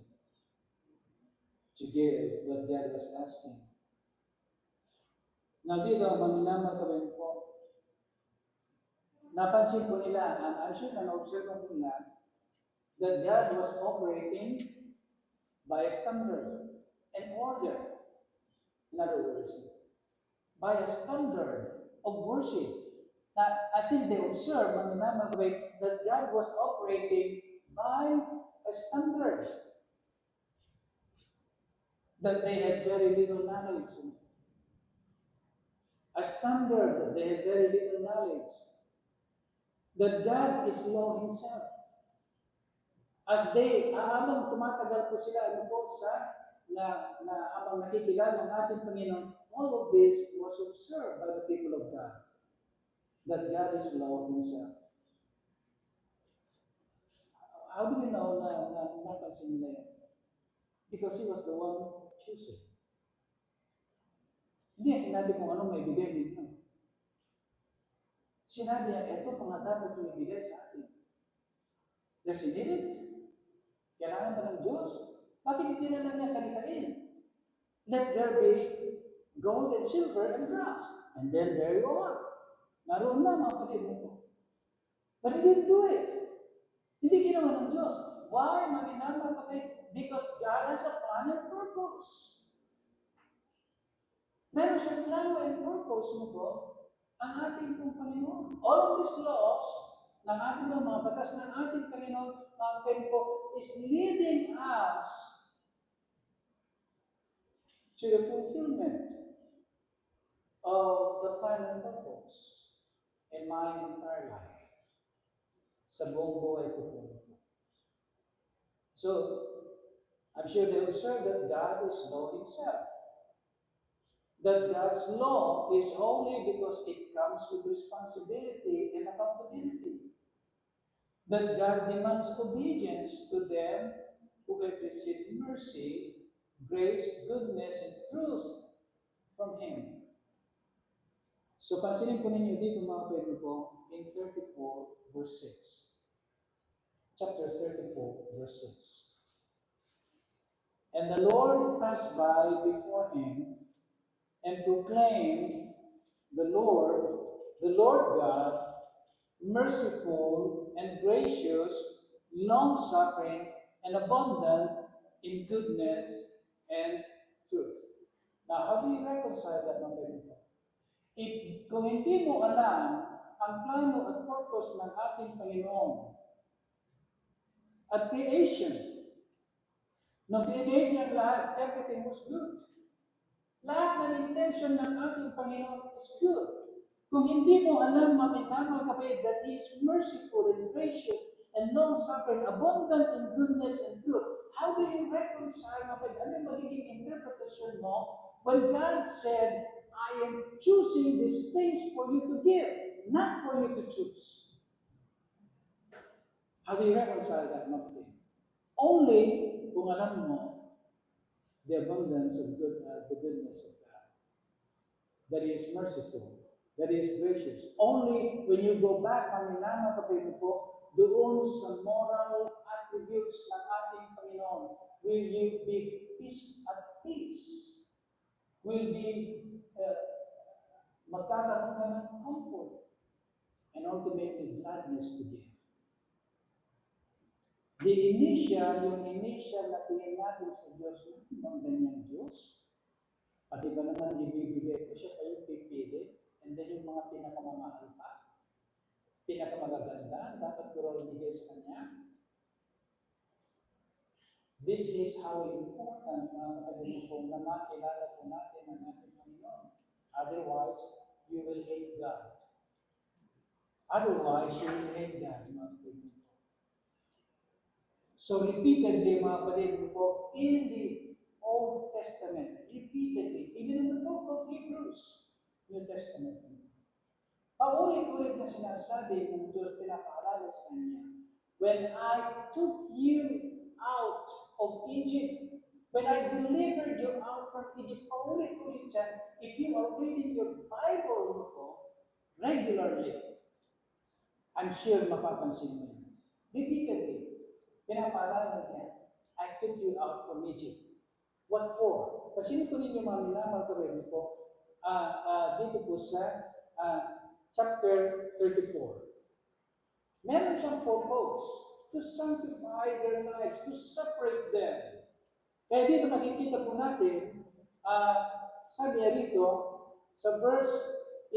to give what God was asking. Now dito, maminaman to kayo po, napansin po nila, I'm sure na na-observe po nila, that God was operating by a standard and order. In other words, by a standard of worship. Now, I think they observed that God was operating by a standard that they had very little knowledge. A standard that they had very little knowledge. That God is law Himself. As habang tumatagal po sila, habang nakikilala ng ating Panginoon, all of this was observed by the people of God. That God is Lord Himself. How do we know na napansin nila yan? Because He was the one choosing. Hindi sinabi kung anong may bigay ninyo. Sinabi niya, ito pa nga dapat yung ibigay sa atin. Does He need it? Kailangan ba ng Diyos? Bakit hindi na lang niya salitain? Let there be gold and silver and brass. And then there you are. Naroon na mga kapatid mo. But He didn't do it. Hindi ginawa ng Diyos. Why? Maminaman kapatid? Because God has a plan and purpose. Meron siyang plano and purpose mo po ang ating pong Panginoon. All of these laws ng ating mga batas ng ating Panginoon, mga kapatid po, is leading us to the fulfillment of the plan and purpose in my entire life. Sa buong buhay ko po. So, I'm sure they observe that God is law Himself. That God's law is holy because it comes with responsibility and accountability. That God demands obedience to them who have received mercy, grace, goodness, and truth from Him. So, pansinin po ninyo dito mga kapatid po, in 34 verse 6. Chapter 34 verse 6. And the Lord passed by before him and proclaimed, the Lord God, merciful and gracious, long-suffering and abundant in goodness and truth. Now, how do you reconcile that, mga kapatid? Kung hindi mo alam ang plano at purpose ng ating Panginoon at creation, nung create niya lahat, everything was good. Lahat ng intention ng ating Panginoon is good. Kung hindi mo alam, maminamal kapatid, that He is merciful and gracious and long-suffering, abundant in goodness and truth, how do you reconcile, kapatid? Ano yung magiging interpretation mo when God said, I am choosing these things for you to give, not for you to choose? How do you reconcile that, kapatid? Only kung alam mo the abundance of the goodness of God. That He is merciful. That He is gracious. Only when you go back, maminaman kapatid po, doon sa moral attributes ng ating Panginoon, will you be at peace? Will be magkakaroon ka ng comfort and ultimately gladness to give. Yung initial na tingin natin sa Diyos, ang ganyang Diyos, pati ba naman ibibigay ko siya kayo pipili, and then yung mga pinakamamahal pa, pinakamagaganda, dapat ko raw ibigay sa Kanya. This is how important mga kapatid po na makilala po natin ang ating Panginoon. Otherwise, you will hate God. Otherwise, you will hate God, mga kapatid po. So repeatedly, mga kapatid po, in the Old Testament, repeatedly, even in the book of Hebrews, New Testament, paulit-ulit na sinasabi ng Diyos, pinapaalala sa Kanya, when I took you out of Egypt, when I delivered you out from Egypt, paulit-ulit yan, if you are reading your Bible po, regularly, I'm sure mapapansin mo yun. Repeatedly, pinapaalala siya, I took you out from Egypt. What for? Kasi nito ninyo mga minamahal kapatid po, dito po sa chapter 34. Meron siyang purpose to sanctify their lives, to separate them. Kaya dito makikita po natin, sabi niya rito, sa verse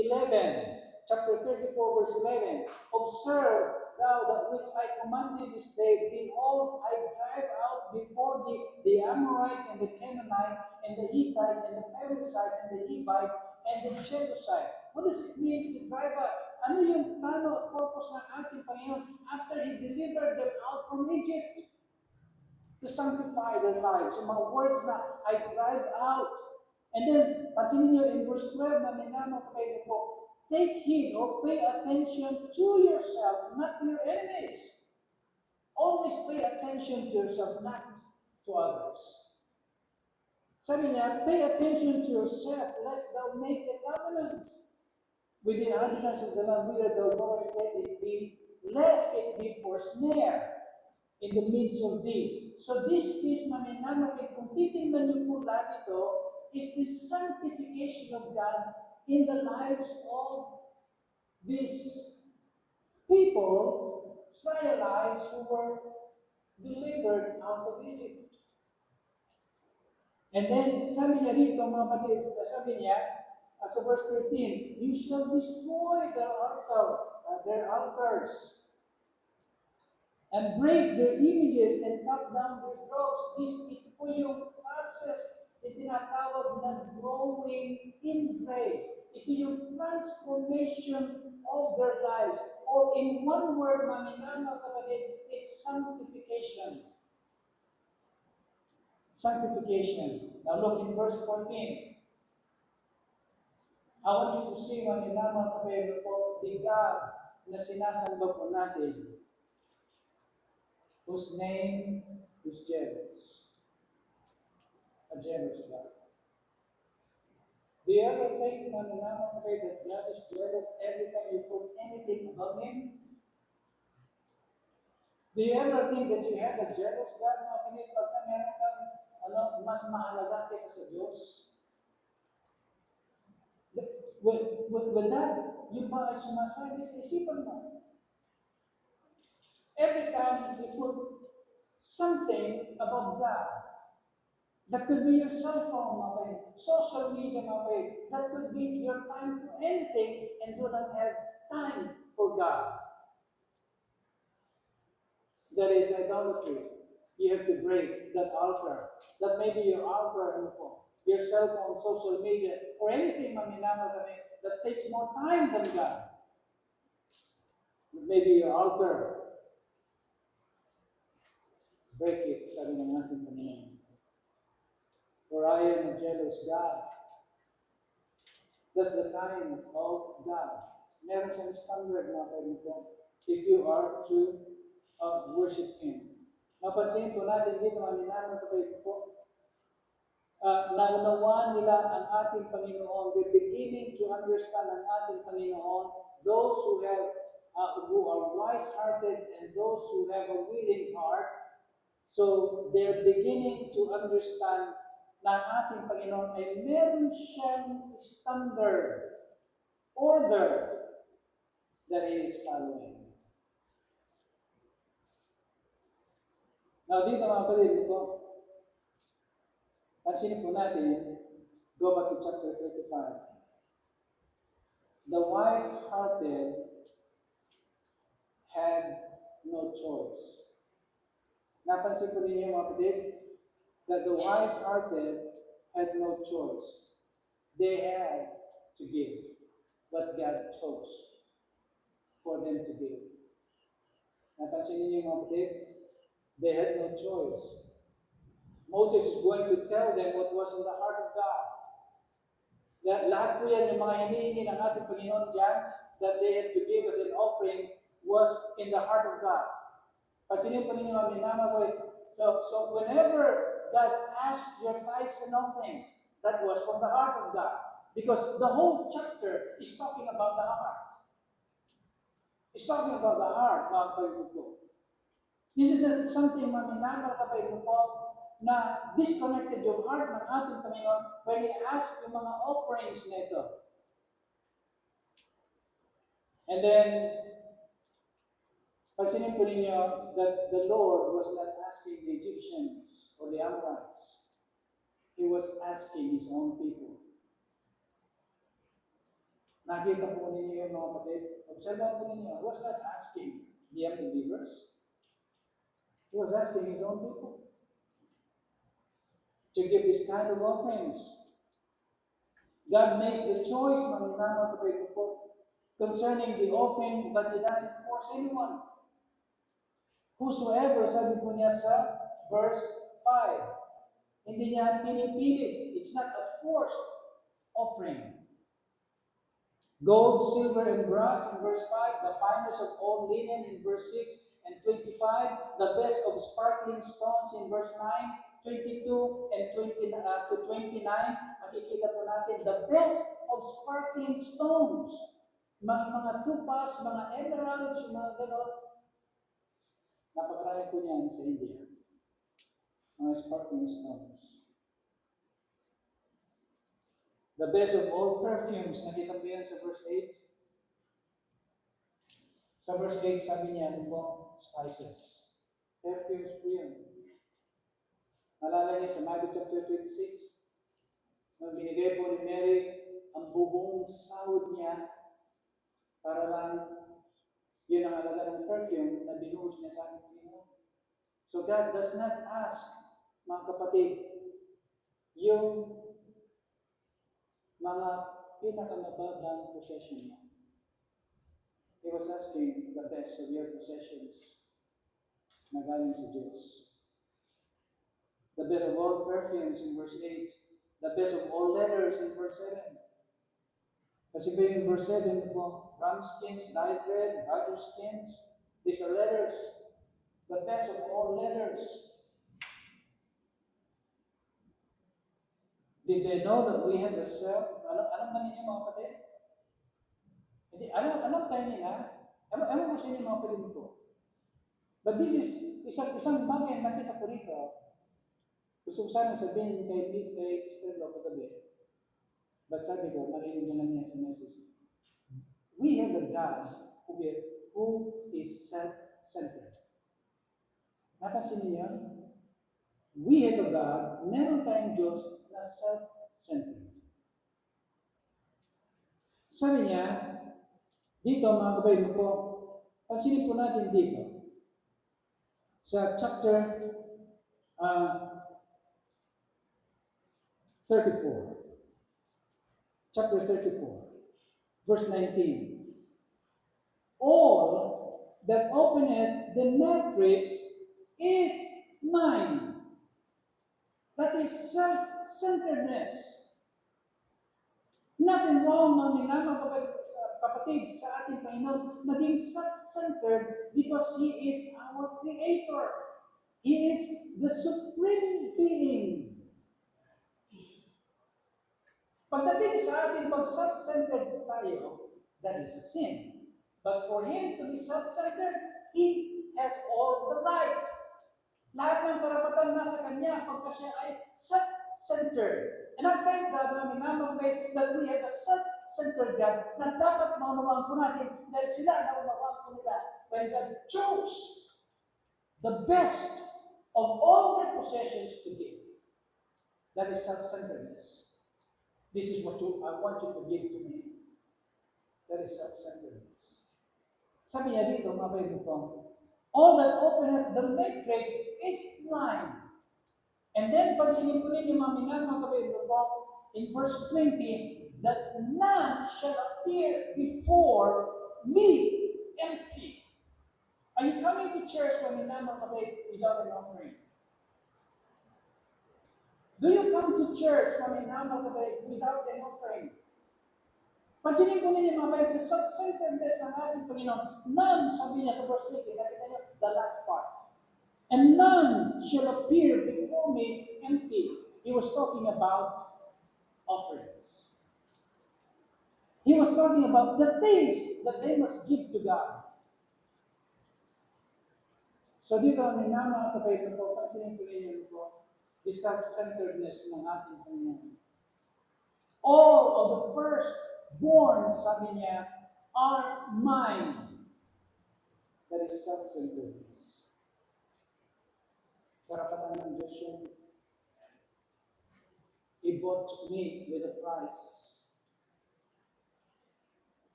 11, chapter 34, verse 11, observe thou that which I commanded this day, behold, I drive out before thee the Amorite and the Canaanite and the Hittite and the Perizzite and the Hivite and the Jebusite. What does it mean to drive out? Ano yung plano at purpose ng ating Panginoon after He delivered them out from Egypt? To sanctify their lives. Yung mga words na, I drive out. And then, pansinin niyo in verse 12 na minamang kapatid po, take heed or pay attention to yourself, not to your enemies. Always pay attention to yourself, not to others. Sabi niya, pay attention to yourself, lest thou make a covenant with the inhabitants of the land whither thou goest, lest it be for snare in the midst of thee. So this is, maminamakit, kung titingnan niyo po lahat ito, is the sanctification of God in the lives of these people, Israelites, who were delivered out of Egypt. And then, sabi niya rito, mga kapatid, sabi niya, sa verse 13, you shall destroy their altars, and break their images and cut down their groves. Ito po yung process na tinatawag na growing in grace. Ito yung transformation of their lives. Or in one word, mga kapatid, is sanctification. Sanctification. Now look in verse 14. I want you to see, mga kapatid po, the God na sinasamba po natin, whose name is jealous. A jealous God. Do you ever think, mga kapatid, that God is jealous every time you put anything above Him? Do you ever think that you have a jealous God, mga kapatid, pagka meron kang mas mahalaga kaysa sa Diyos? With that, yung ba ay sumasabi sa isipan mo? Every time you put something above God, that could be your cell phone, mga kapatid, social media, mga kapatid, that could be your time for anything and do not have time for God. That is idolatry. You have to break that altar. That may be your altar, your cell phone, social media, or anything, that takes more time than God. That may be your altar. Break it, sabi ng ating Panginoon. For I am a jealous God. That's the kind of God. Meron siyang standard, mga kaibigan, if you are to worship Him. Napansin po natin dito, mga minamang kapatid po, naunawaan nila ang ating Panginoon. They're beginning to understand ang ating Panginoon. Those who are wise-hearted and those who have a willing heart, So, they're beginning to understand na ang ating Panginoon ay meron siyang standard, order that He is following. Now, dito mga kapatid, pansinin po natin, go back to chapter 35. The wise-hearted had no choice. Napansin po ninyo mga kapatid, that the wise-hearted had no choice. They had to give what God chose for them to give. Napansin ninyo mga kapatid, they had no choice. Moses is going to tell them what was in the heart of God. Lahat po yan, yung mga hinihingi ng ating Panginoon dyan, that they had to give as an offering, was in the heart of God. Pansinin po ninyo ang minama ko. So whenever God asked your tithes and offerings, that was from the heart of God. Because the whole chapter is talking about the heart. It's talking about the heart, mga kapatid ko. This is something, mga minama kapatid ko, na disconnected yung heart ng ating Panginoon when He asked yung mga offerings na ito. And then, pansinin po ninyo that the Lord was not asking the Egyptians or the Amorites. He was asking His own people. Nakita po ninyo yung mga kapatid. Observe po ninyo, He was not asking the unbelievers. He was asking His own people to give this kind of offerings. God makes the choice, mga kapatid po, concerning the offering, but He doesn't force anyone. Whosoever, sabi po niya sa verse 5, hindi niya pinipili. It's not a forced offering. Gold, silver, and brass in verse 5, the finest of all linen in verse 6 and 25, the best of sparkling stones in verse 9, 22 and 20 to 29, makikita po natin, the best of sparkling stones. Mga tupas, mga emeralds, mga gano'n. Napakarami po niyan sa India. Mga sparkling stones. The best of all perfumes, nakita po yan sa verse 8. Sa verse 8, sabi niya, ano po? Spices. Perfumes po yan. Malala niyo sa Matthew chapter 26, nung binigay po ni Mary ang buong sahod niya para lang yun ang halaga ng perfume na binuhos niya sa ating Panginoon. So God does not ask, mga kapatid, yung mga pinakamababang possession niya. He was asking the best of your possessions na galing sa Diyos. The best of all perfumes in verse 8. The best of all letters in verse 7. Kasi ba in verse 7 po, ram skins, dyed red, butter skins, these are letters. The best of all letters. Did they know that we have the self? Alam ba ninyo mga kapatid? Hindi, alam tayo nila. Alam mo sa inyo mga kapatid ko. But this is isang bagay na nakita ko rito. Gusto ko sana sabihin kay Sister Lo kagabi. But sabi ko, marinig na lang niya sa message. We have a God who is self-centered. Napansin niyo yan? We have a God, meron tayong Diyos na self-centered. Sabi niya, dito mga kapatid ko, pansinin po natin dito, sa chapter 34. Chapter 34, verse 19. All that openeth the matrix is mine. That is self-centeredness. Nothing wrong, mga kapatid, sa ating Panginoon, maging self-centered because He is our Creator. He is the supreme being. Pagdating sa ating pag-self-centered tayo, that is a sin. But for Him to be self-centered, He has all the right. Lahat ng karapatan nasa Kanya pagka siya ay self-centered. And I thank God na minamagay that we have a self-centered God na dapat maunawaan po natin dahil sila naunawaan po nila when God chose the best of all their possessions to give. That is self-centeredness. This is what I want you to give to me. That is self-centeredness. Sabi niya dito, mga Bible po, all that openeth the matrix is blind. And then, pansinin ko ninyo, mga Bible po, in verse 20, that none shall appear before me empty. Are you coming to church, mga Bible, without an offering? Do you come to church, mga Bible, without an offering? Pansinin po ninyo mga Bible, self-centeredness ng ating Panginoon. None, sabi niya sa verse 20, nakita niyo, the last part. And none shall appear before me empty. He was talking about offerings. He was talking about the things that they must give to God. So dito, may mga kapatid po, pansinin po ninyo po, the self-centeredness ng ating Panginoon. All of the firstborn, sabi niya, are mine. That is self-centeredness. Karapatan ng Diyos yun. He bought me with a price.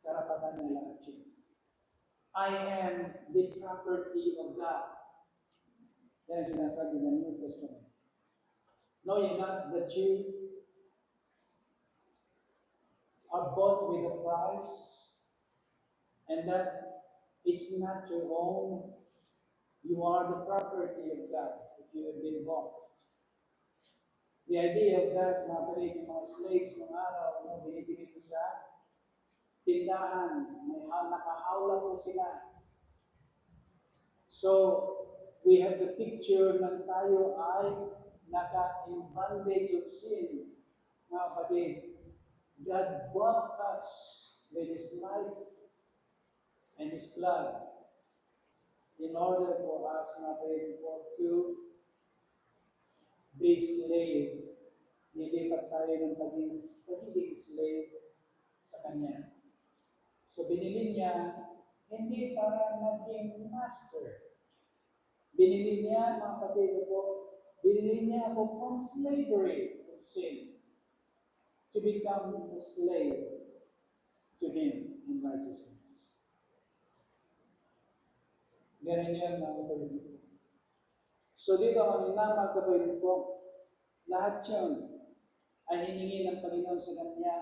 Karapatan niya lahat yun. I am the property of God. Yan ang sinasabi ng New Testament. Know ye not that you are bought with a price, and that it's not your own. You are the property of God if you have been bought. The idea of that, mga kapatid, yung mga slaves ng araw, binibigay ko sa tindahan, may nakahawla po sila. So, we have the picture ng tayo ay naka-in bondage of sin. Mga kapatid, God bought us with His life and His blood in order for us, mga kapatid, to be slave. Nilipat tayo ng pagiging slave sa Kanya. So binili niya, hindi para naging master. Binili niya, mga kapatid po, binili niya ako from slavery of sin to become a slave to Him in righteousness. Ganun yan, mga kapatid po. So dito, mga kapatid po, lahat yun ay hiningi ng Panginoon sa Kanya,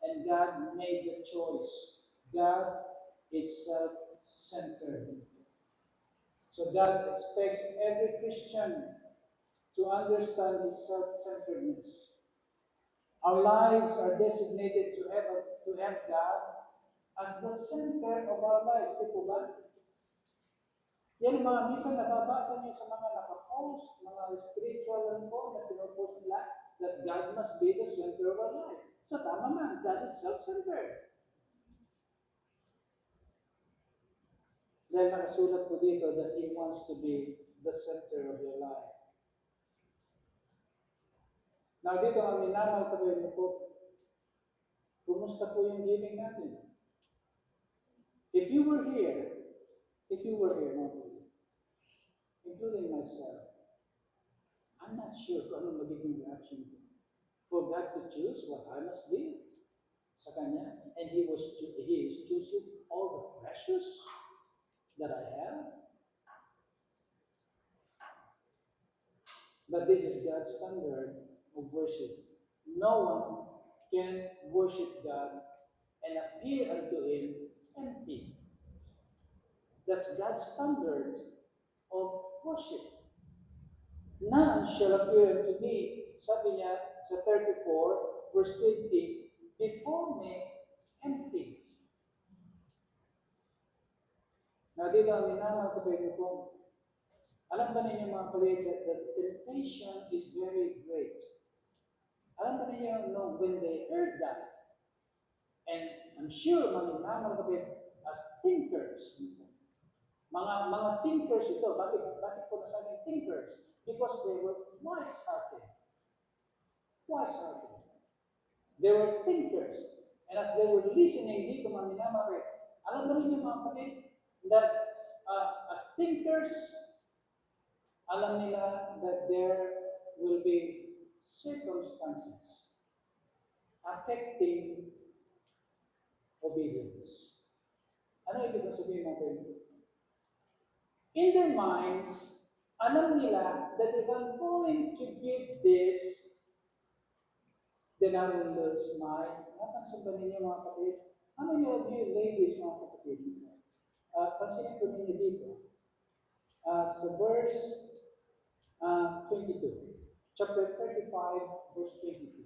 and God made the choice. God is self-centered. So God expects every Christian to understand His self-centeredness. Our lives are designated to have God as the center of our lives. Di po ba? Yan mga minsan nababasa niyo sa mga nakapost, mga spiritual po na pinopost nila, that God must be the center of our life. So tama man, God is self-centered. Dahil nakasulat po dito that He wants to be the center of your life. Now dito, ang minamal kabayan mo po, kumusta po yung giving natin? If you were here, including myself, I'm not sure kung anong magiging reaction ko. For God to choose what I must give sa Kanya, and He is choosing all the precious that I have. But this is God's standard of worship. No one can worship God and appear unto Him empty. That's God's standard of worship. None shall appear unto me, sabi niya sa 34, verse 20, before me empty. Now dito ang minamang kapatid ko, alam ba ninyo mga kapatid that the temptation is very great? Alam ba ninyo when they heard that, and I'm sure mga minamang kapatid, as thinkers, Mga thinkers ito. Bakit ko nasabing thinkers? Because they were wise-hearted. Wise-hearted. They were thinkers. And as they were listening dito, mga minamari, alam na rin yung mga kapatid, that as thinkers, alam nila that there will be circumstances affecting obedience. Ano ibig sabihin natin? In their minds, alam nila that if I'm going to give this, then I will lose my, napansin ba ninyo mga kapatid? How many of you ladies, mga kapatid? Pansinin ko ninyo dito. Sa verse 22. Chapter 35, verse 22.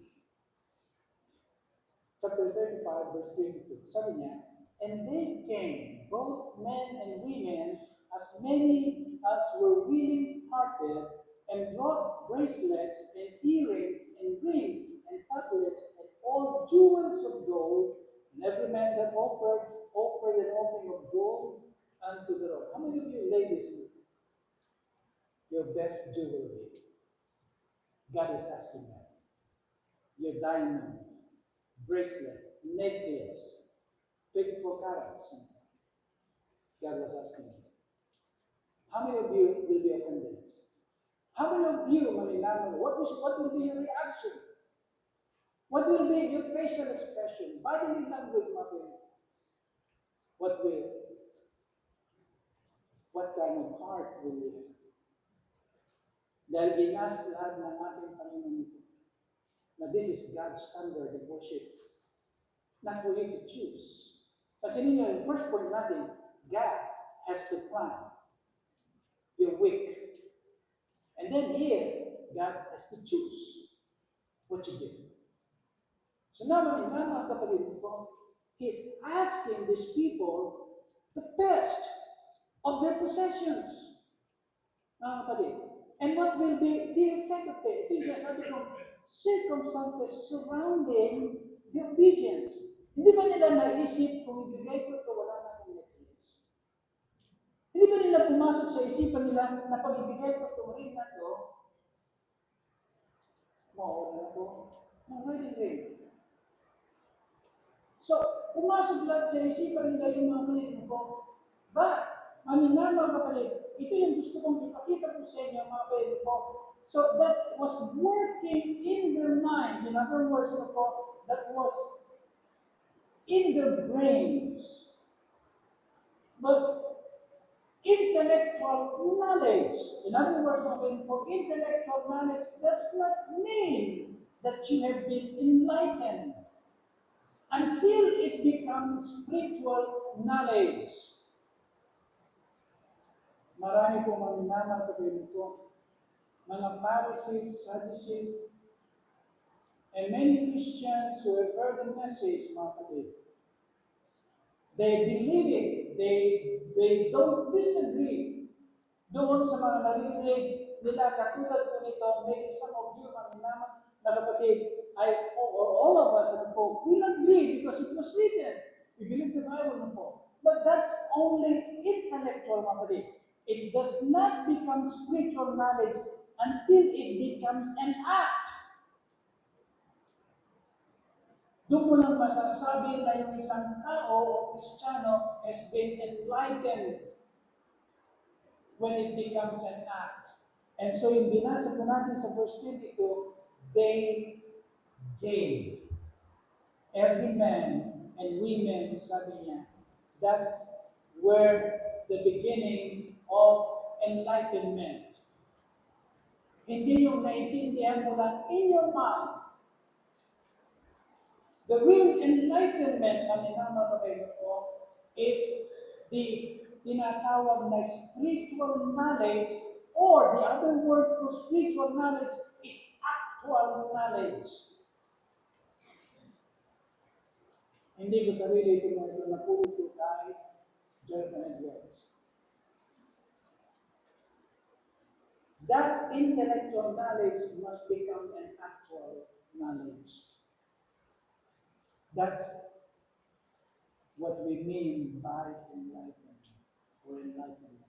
Chapter 35, verse 22. Sabi niya, and they came, both men and women, as many as were willing-hearted, and brought bracelets and earrings and rings and tablets and all jewels of gold, and every man that offered an offering of gold unto the Lord. How many of you ladies, your best jewelry, God is asking that? Your diamond, bracelet, necklace, 24 carats. God was asking you. How many of you will be offended? How many of you, what will be your reaction? What will be your facial expression? Body language, what kind of heart will you have? Dahil inas lahat ng ating Panginoon ito. Now this is God's standard of worship. Not for you to choose. Kasi ninyo, yung first point natin, God has to plan. You're weak. And then here, God has to choose what you give. So now, mga kapatid ko, He's asking these people the best of their possessions. Mga kapatid. And what will be the effect of it? These are sabi kong circumstances surrounding the obedience. Hindi ba nila naisip kung ibigay ko ito, wala na akong necklace? Hindi ba nila pumasok sa isipan nila na pag ibigay ko itong ring na ito, mawawalan ako ng wedding ring? So, pumasok lahat sa isipan nila yung mga kapatid ko. But, mga kapatid, ito yung gusto kong ipakita po sa inyo, mga kapatid ko. So, that was working in their minds. In other words, that was in their brains. But intellectual knowledge, in other words, intellectual knowledge does not mean that you have been enlightened until it becomes spiritual knowledge. Marami pong maminamang kapatid ko, mga Pharisees, Sadducees, and many Christians who have heard the message, mga kapatid. They believe it. They don't disagree. Doon sa mga narinig nila, katulad po nito, maybe some of you, maminamang na kapatid, or all of us, will agree because it was written. We believe the Bible na po. But that's only intellectual, mga kapatid. It does not become spiritual knowledge until it becomes an act. Doon mo lang masasabi na yung isang tao o Kristiyano has been enlightened when it becomes an act. And so yung binasa po natin sa verse 22, they gave. Every man and women, sabi niya, that's where the beginning of enlightenment. Hindi yung naintindihan mo lang in your mind. The real enlightenment, is the tinatawag na spiritual knowledge, or the other word for spiritual knowledge is actual knowledge. Hindi ko sarili ito mga ito napulit ko kay Jonathan Edwards. That intellectual knowledge must become an actual knowledge. That's what we mean by enlightenment or enlightenment.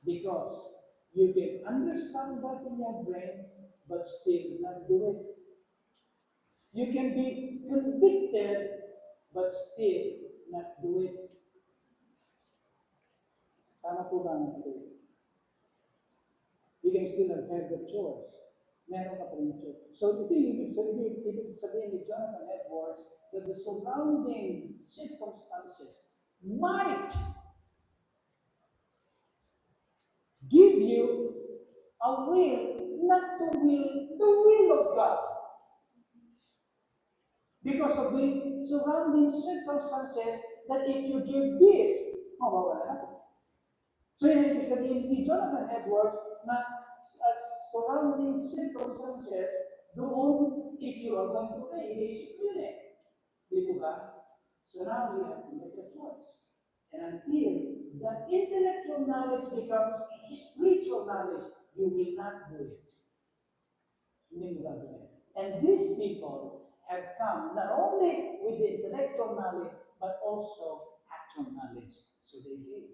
Because you can understand that in your brain, but still not do it. You can be convicted, but still not do it. Tama po ba ang ito? You can still have the choice. Meron ka pa rin choice. So ito yung ibig sabihin ni Jonathan Edwards that the surrounding circumstances might give you a will not to will the will of God. Because of the surrounding circumstances that if you give this, mawawala na. So yun ibig sabihin ni Jonathan Edwards na surrounding circumstances doon if you are going to pay, iniisip ko yun eh. Di po ba? So now you have to make a choice. And until that intellectual knowledge becomes spiritual knowledge, you will not do it. Hindi mo gagawin. And these people have come not only with the intellectual knowledge, but also actual knowledge. So they gave.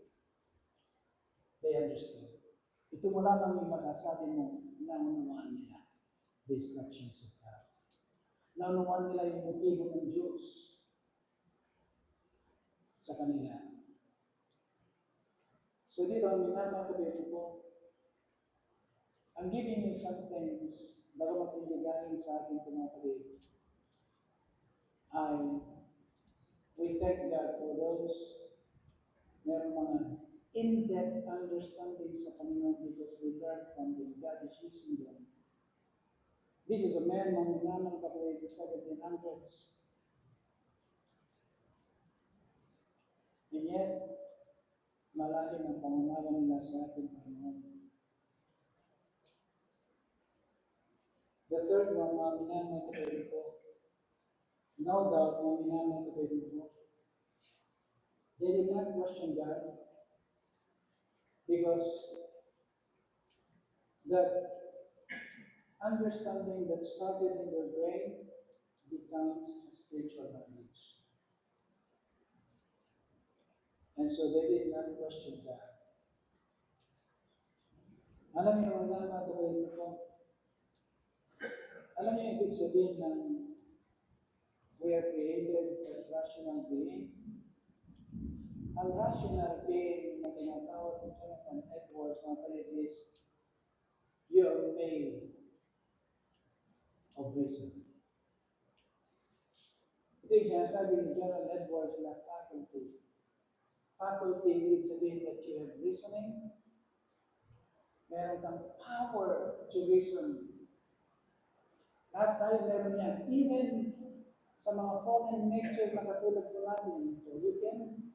They understood. Ito mo lamang yung masasabi mo, naunawaan nila the instructions of God. Naunawaan nila yung motibo ng Diyos sa kanila. So dito, ang minamakabi ko, I'm giving you some things, bagamat hindi galing sa akin tumatawid, we thank God for those meron mga in-depth understanding sa Panginoon because we learn from them. God is using them. This is a man na minamang kapatid in the 1700s. And yet, malalim ang pangunawa nila sa ating Panginoon. The third one, mga minamang kapatid ko, no doubt, mga minamang kapatid ko, they did not question God because that understanding that started in their brain becomes a spiritual knowledge. And so they did not question God. Alam niyo, wala na ito kayo ko. Alam niyo, ibig sabihin ng we are created as rational being. Ang rational being na tinatawag ni Jonathan Edwards, mga palit is, you are made of reason. Ito yung sinasabi ni Jonathan Edwards na faculty. Faculty, ibig sabihin that you have reasoning. Meron kang power to reason. Lahat tayo meron yan. Even sa mga fallen nature na katulad ko natin, you can,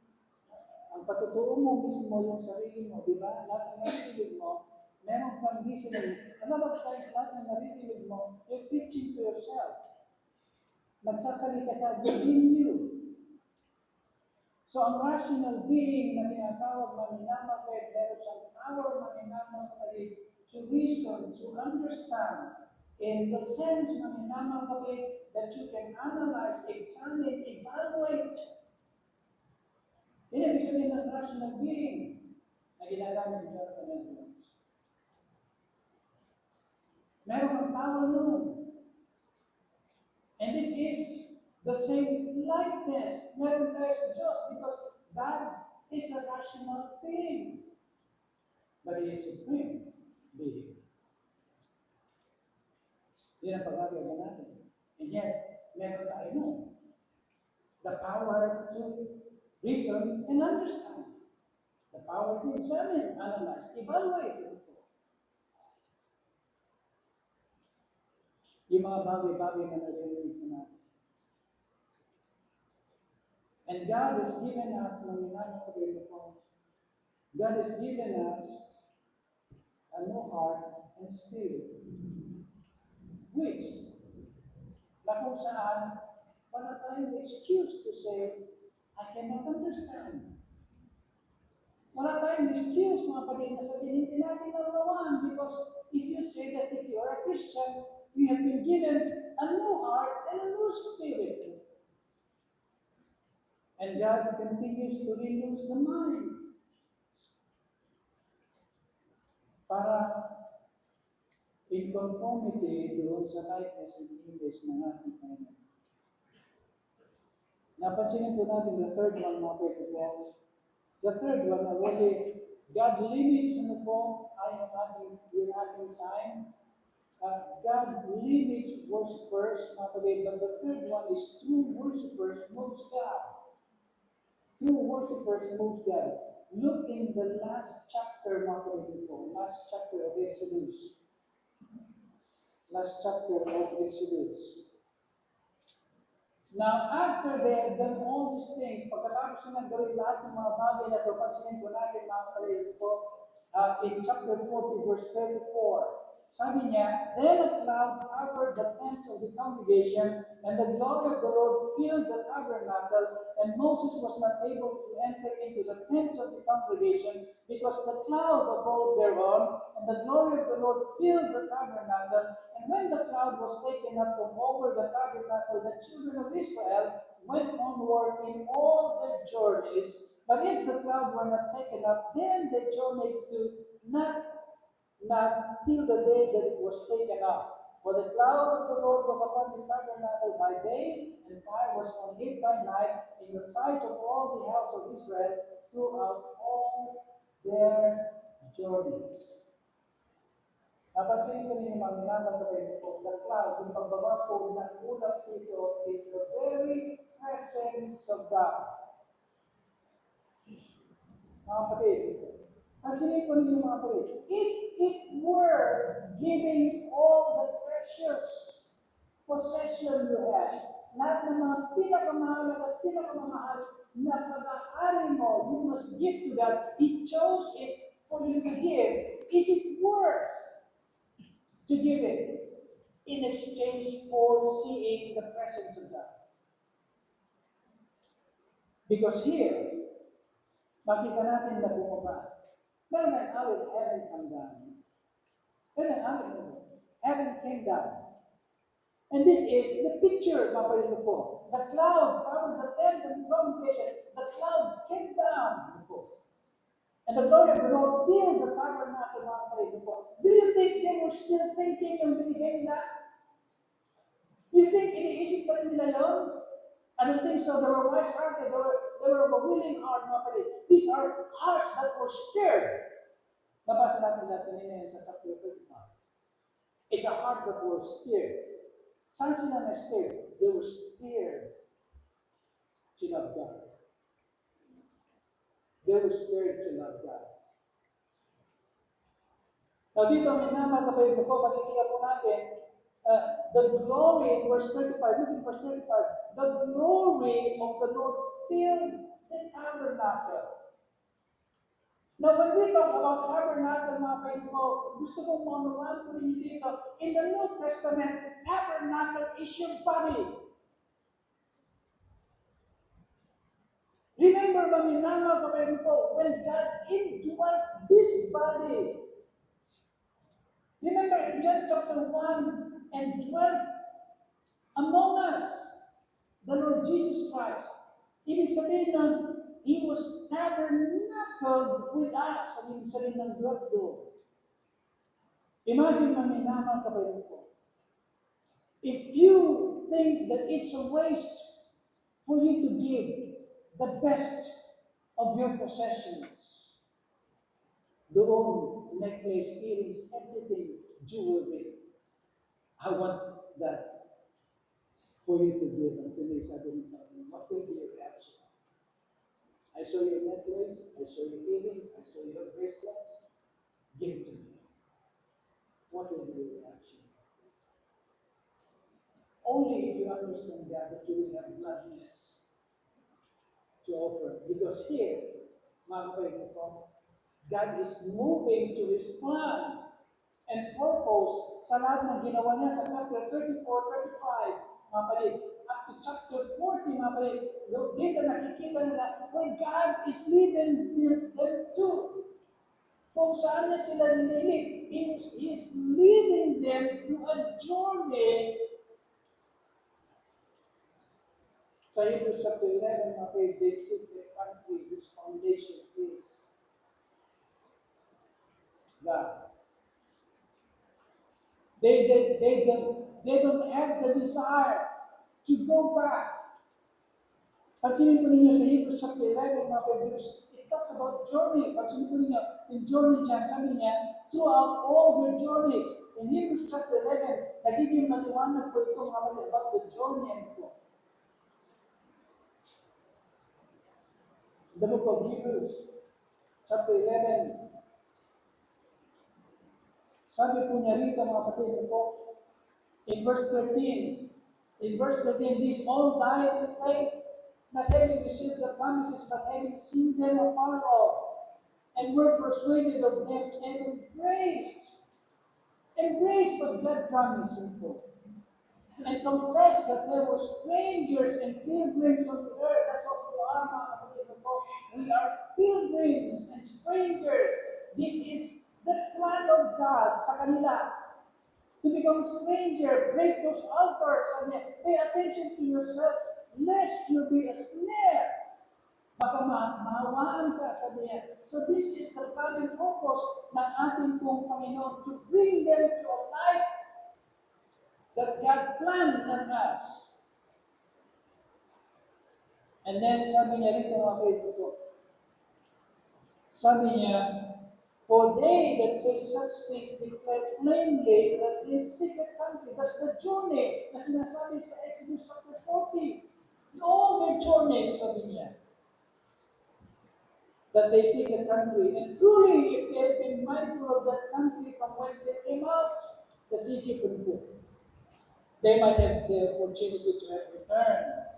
ang patutuo mo mismo yung sarili mo, di ba? Lahat ng naririnig mo, meron kang reasoning. A lot of times, lahat ng naririnig mo, you're preaching to yourself. Nagsasalita ka within you. So, ang rational being na tinatawag maninamagay, meron siyang power maninamagay to reason, to understand, in the sense maninamagay that you can analyze, examine, evaluate. Yan ibig sabihin ng rational being na ginagamit ni Jonathan Edwards. Meron kang power nun. And this is the same likeness meron tayo sa Diyos because God is a rational being. But He is supreme being. Yan ang pag-agawa natin. And yet, meron tayo nun. The power to reason and understand. The power to examine, analyze, evaluate. Yung mga bagay-bagay na narinig natin. And God has given us, God has given us a new heart and spirit, which, na kung saan, wala tayong excuse to say, I cannot understand. Wala tayong excuse, mga kapatid, na sabihin, hindi natin naunawaan because if you say that if you are a Christian, you have been given a new heart and a new spirit. And God continues to renew the mind. para in conformity doon sa likeness and image ng ating Panginoon. Napansinin po natin the third one, mga po. The third one, already, God limits ay yung ating time. God limits worshipers, mga kapatid. But the third one is true worshipers moves God. True worshipers moves God. Look in the last chapter, mga kapatid po. Last chapter of Exodus. Last chapter of Exodus. Now, after they have done all these things, pagkatapos silang gawin lahat ng mga bagay na ito, pansinin po natin mga kapatid po, in chapter 40, verse 34, sabi niya, Then a cloud covered the tent of the congregation, and the glory of the Lord filled the tabernacle, and Moses was not able to enter into the tent of the congregation, because the cloud abode thereon, and the glory of the Lord filled the tabernacle. And when the cloud was taken up from over the tabernacle, the children of Israel went onward in all their journeys. But if the cloud were not taken up, then they journeyed to not till the day that it was taken up. For the cloud of the Lord was upon the tabernacle by day, and fire was on it by night, in the sight of all the house of Israel throughout all their journeys. Napansin ko ninyo mga minamang kapatid po, the cloud, yung pagbaba po ng ulap dito is the very presence of God. Mga kapatid, pansinin ko ninyo mga kapatid, is it worth giving all the precious possession you have? Lahat ng mga pinakamahal at pinakamamahal na pag-aari mo, you must give to God. He chose it for you to give. Is it worth to give it in exchange for seeing the presence of God? Because here, makita natin na bumaba. Meron ang awit, heaven come down. Meron ang awit, heaven came down. And this is the picture, mga kapatid po. The cloud covered the tent of the congregation. The cloud came down. And the glory of the Lord filled the tabernacle, mga kapatid po. Do you think they were still thinking yung binigay nila? You think iniisip pa rin nila yun? I don't think so. They were wise-hearted. They were of a willing heart, mga kapatid. These are hearts that were stirred. Nabasa natin lahat kanina sa chapter 35. It's a heart that was stirred. Saan sila na-stirred? They were stirred to love God. They were stirred to love God. Now dito, mga kapatid ko, makikita po natin, the glory, in verse 35, look in verse 35, the glory of the Lord filled the tabernacle. Now, when we talk about tabernacle, mga kapatid ko, gusto kong maunawaan ko rin dito, in the New Testament, tabernacle is your body. Remember, mga kapatid ko, when God indwelt this body, remember in John chapter 1 and 12, among us, the Lord Jesus Christ, ibig sabihin na He was tabernacled with us. Ang ibig sabihin ng blood doon. Imagine mga kapatid ko, if you think that it's a waste for you to give the best of your possessions, doon, necklace, earrings, everything, jewelry, I want that for you to give unto me. Sabi ni Panginoon, what will be your reaction? I saw your necklace, I saw your earrings, I saw your bracelets. Give it to me. What will be your reaction? Only if you understand that you will have gladness to offer. Because here, mga kapatid ko, God is moving to His plan and purpose sa lahat ng ginawa niya sa chapter 34, 35, mga kapatid, up to chapter 40, mga kapatid, dito nakikita nila where God is leading them to. Kung saan niya sila nililig, He is leading them to a journey. Sa Hebrews chapter 11, mga kapatid, they seek a country whose foundation is God. They don't have the desire to go back. Pansinin po ninyo sa Hebrews chapter 11, mga because it talks about journey. Pansinin po ninyo, in journey dyan, sabi niya, throughout all their journeys, in Hebrews chapter 11, nagiging maliwanag po ito mga kapatid about the journey po. The book of Hebrews, chapter 11, sabi po niya rito mga kapatid po, in verse 13, these all died in faith, not having received the promises, but having seen them afar off, and were persuaded of them, and embraced what God promised them, and confessed that they were strangers and pilgrims on the earth. That's what we are, mga kapatid po. We are pilgrims and strangers. This is the plan of God sa kanila. To become a stranger, break those altars, and pay attention to yourself, lest you be a snare. Baka mahawaan ka, sabi niya. So this is the plan and purpose ng ating pong Panginoon to bring them to a life that God planned on us. And then sabi niya rito mga kapatid ko, sabi niya, for they that say such things declare plainly that they seek a country. That's the journey na sinasabi sa Exodus chapter 40. In all their journeys, sabi niya, that they seek a country. And truly, if they had been mindful of that country from whence they came out, that's Egypt and Egypt, they might have the opportunity to have returned.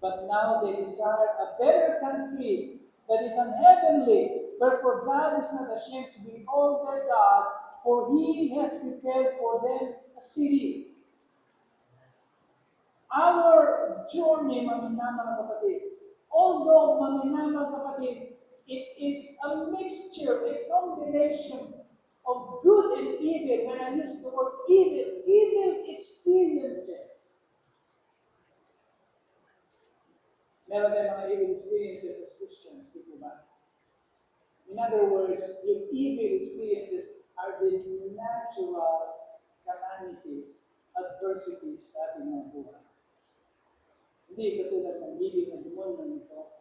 But now they desire a better country that is unheavenly. Wherefore God is not ashamed to be called their God, for He hath prepared for them a city. Our journey, maminamang kapatid, although maminamang kapatid, it is a mixture, a combination of good and evil. When I use the word evil experiences. Meron tayong mga evil experiences as Christians, di po ba? In other words, yung evil experiences are the natural calamities, adversities sa ating mga buhay. Hindi katulad ng evil na demonyo nito.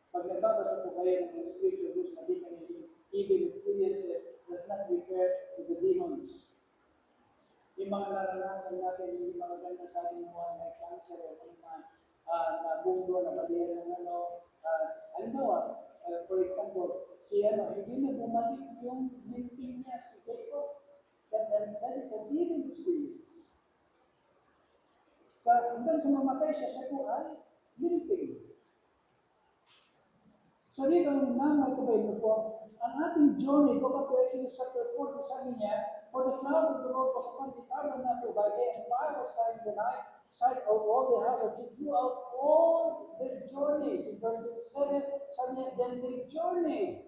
Pag nagbabasa po kayo ng spiritual books na di kami evil experiences, does not refer to the demons. Yung mga naranasan natin, yung mga ganda sa ating buhay, may cancer o mga nabunggo, nabalihan ng halimbawa, for example, hindi na bumalik yung limping niya si Jacob. That is a evil experience. Hanggang sa mamatay siya po ay limping. So dito, naman ito po, ang ating journey, go back to Exodus chapter 4, sabi niya, for the cloud of the Lord was upon the tabernacle by day, and fire was by the night, sight of all the house of Israel throughout all their journeys. In verse 7, sabi niya, then they journeyed.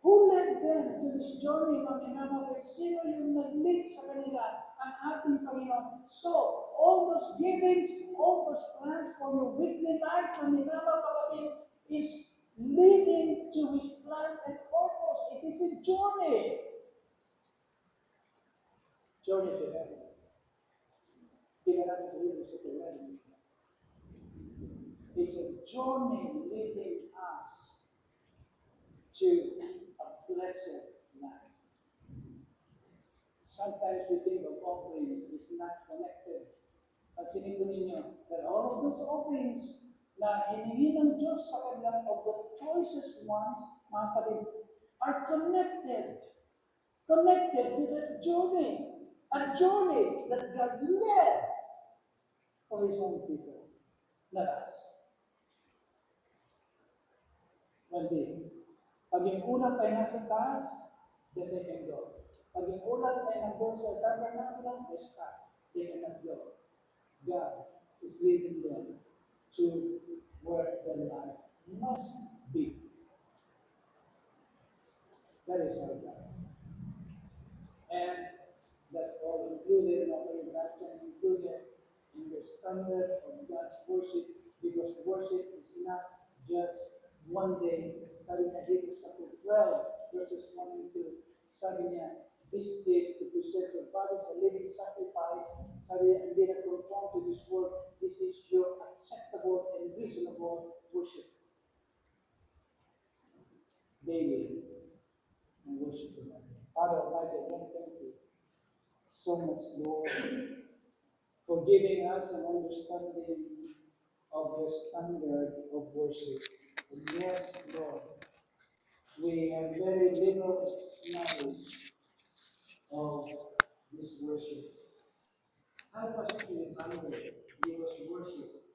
Who led them to this journey, mga minamahal? Sino yung nag-lead sa kanila? Ang ating Panginoon. So, all those givings, all those plans for your weekly life, mga minamahal kapatid, is leading to His plan and purpose. It is a journey. Journey to heaven. Tingnan natin sa Hebrews chapter 11. It's a journey leading us to a blessed life. Sometimes we think of offerings is not connected. Pansinin ko ninyo that all of those offerings na hiningi ng Diyos sa kanila of the choicest ones, mga kapatid, are connected to that journey. A journey that God led for His own people, not us. One day, pag yung unang ay nasa taas, then they can go. Pag yung unang ay nandun sa tabernacle, they stop. They cannot go. God is leading them to where their life must be. That is our God. And that's all included in our baptism, included in the standard of God's worship, because worship is not just one day. Sabi niya, Hebrews chapter 12, verses 1 and 2, sabi niya, This is to present your body as a living sacrifice, sabi and be not conformed to this world. This is your acceptable and reasonable worship. Daily and worship the Lord. Father Almighty, again, thank you so much, Lord, for giving us an understanding of your standard of worship. And yes, Lord, we have very little knowledge of this worship. Help us to evaluate, give us worship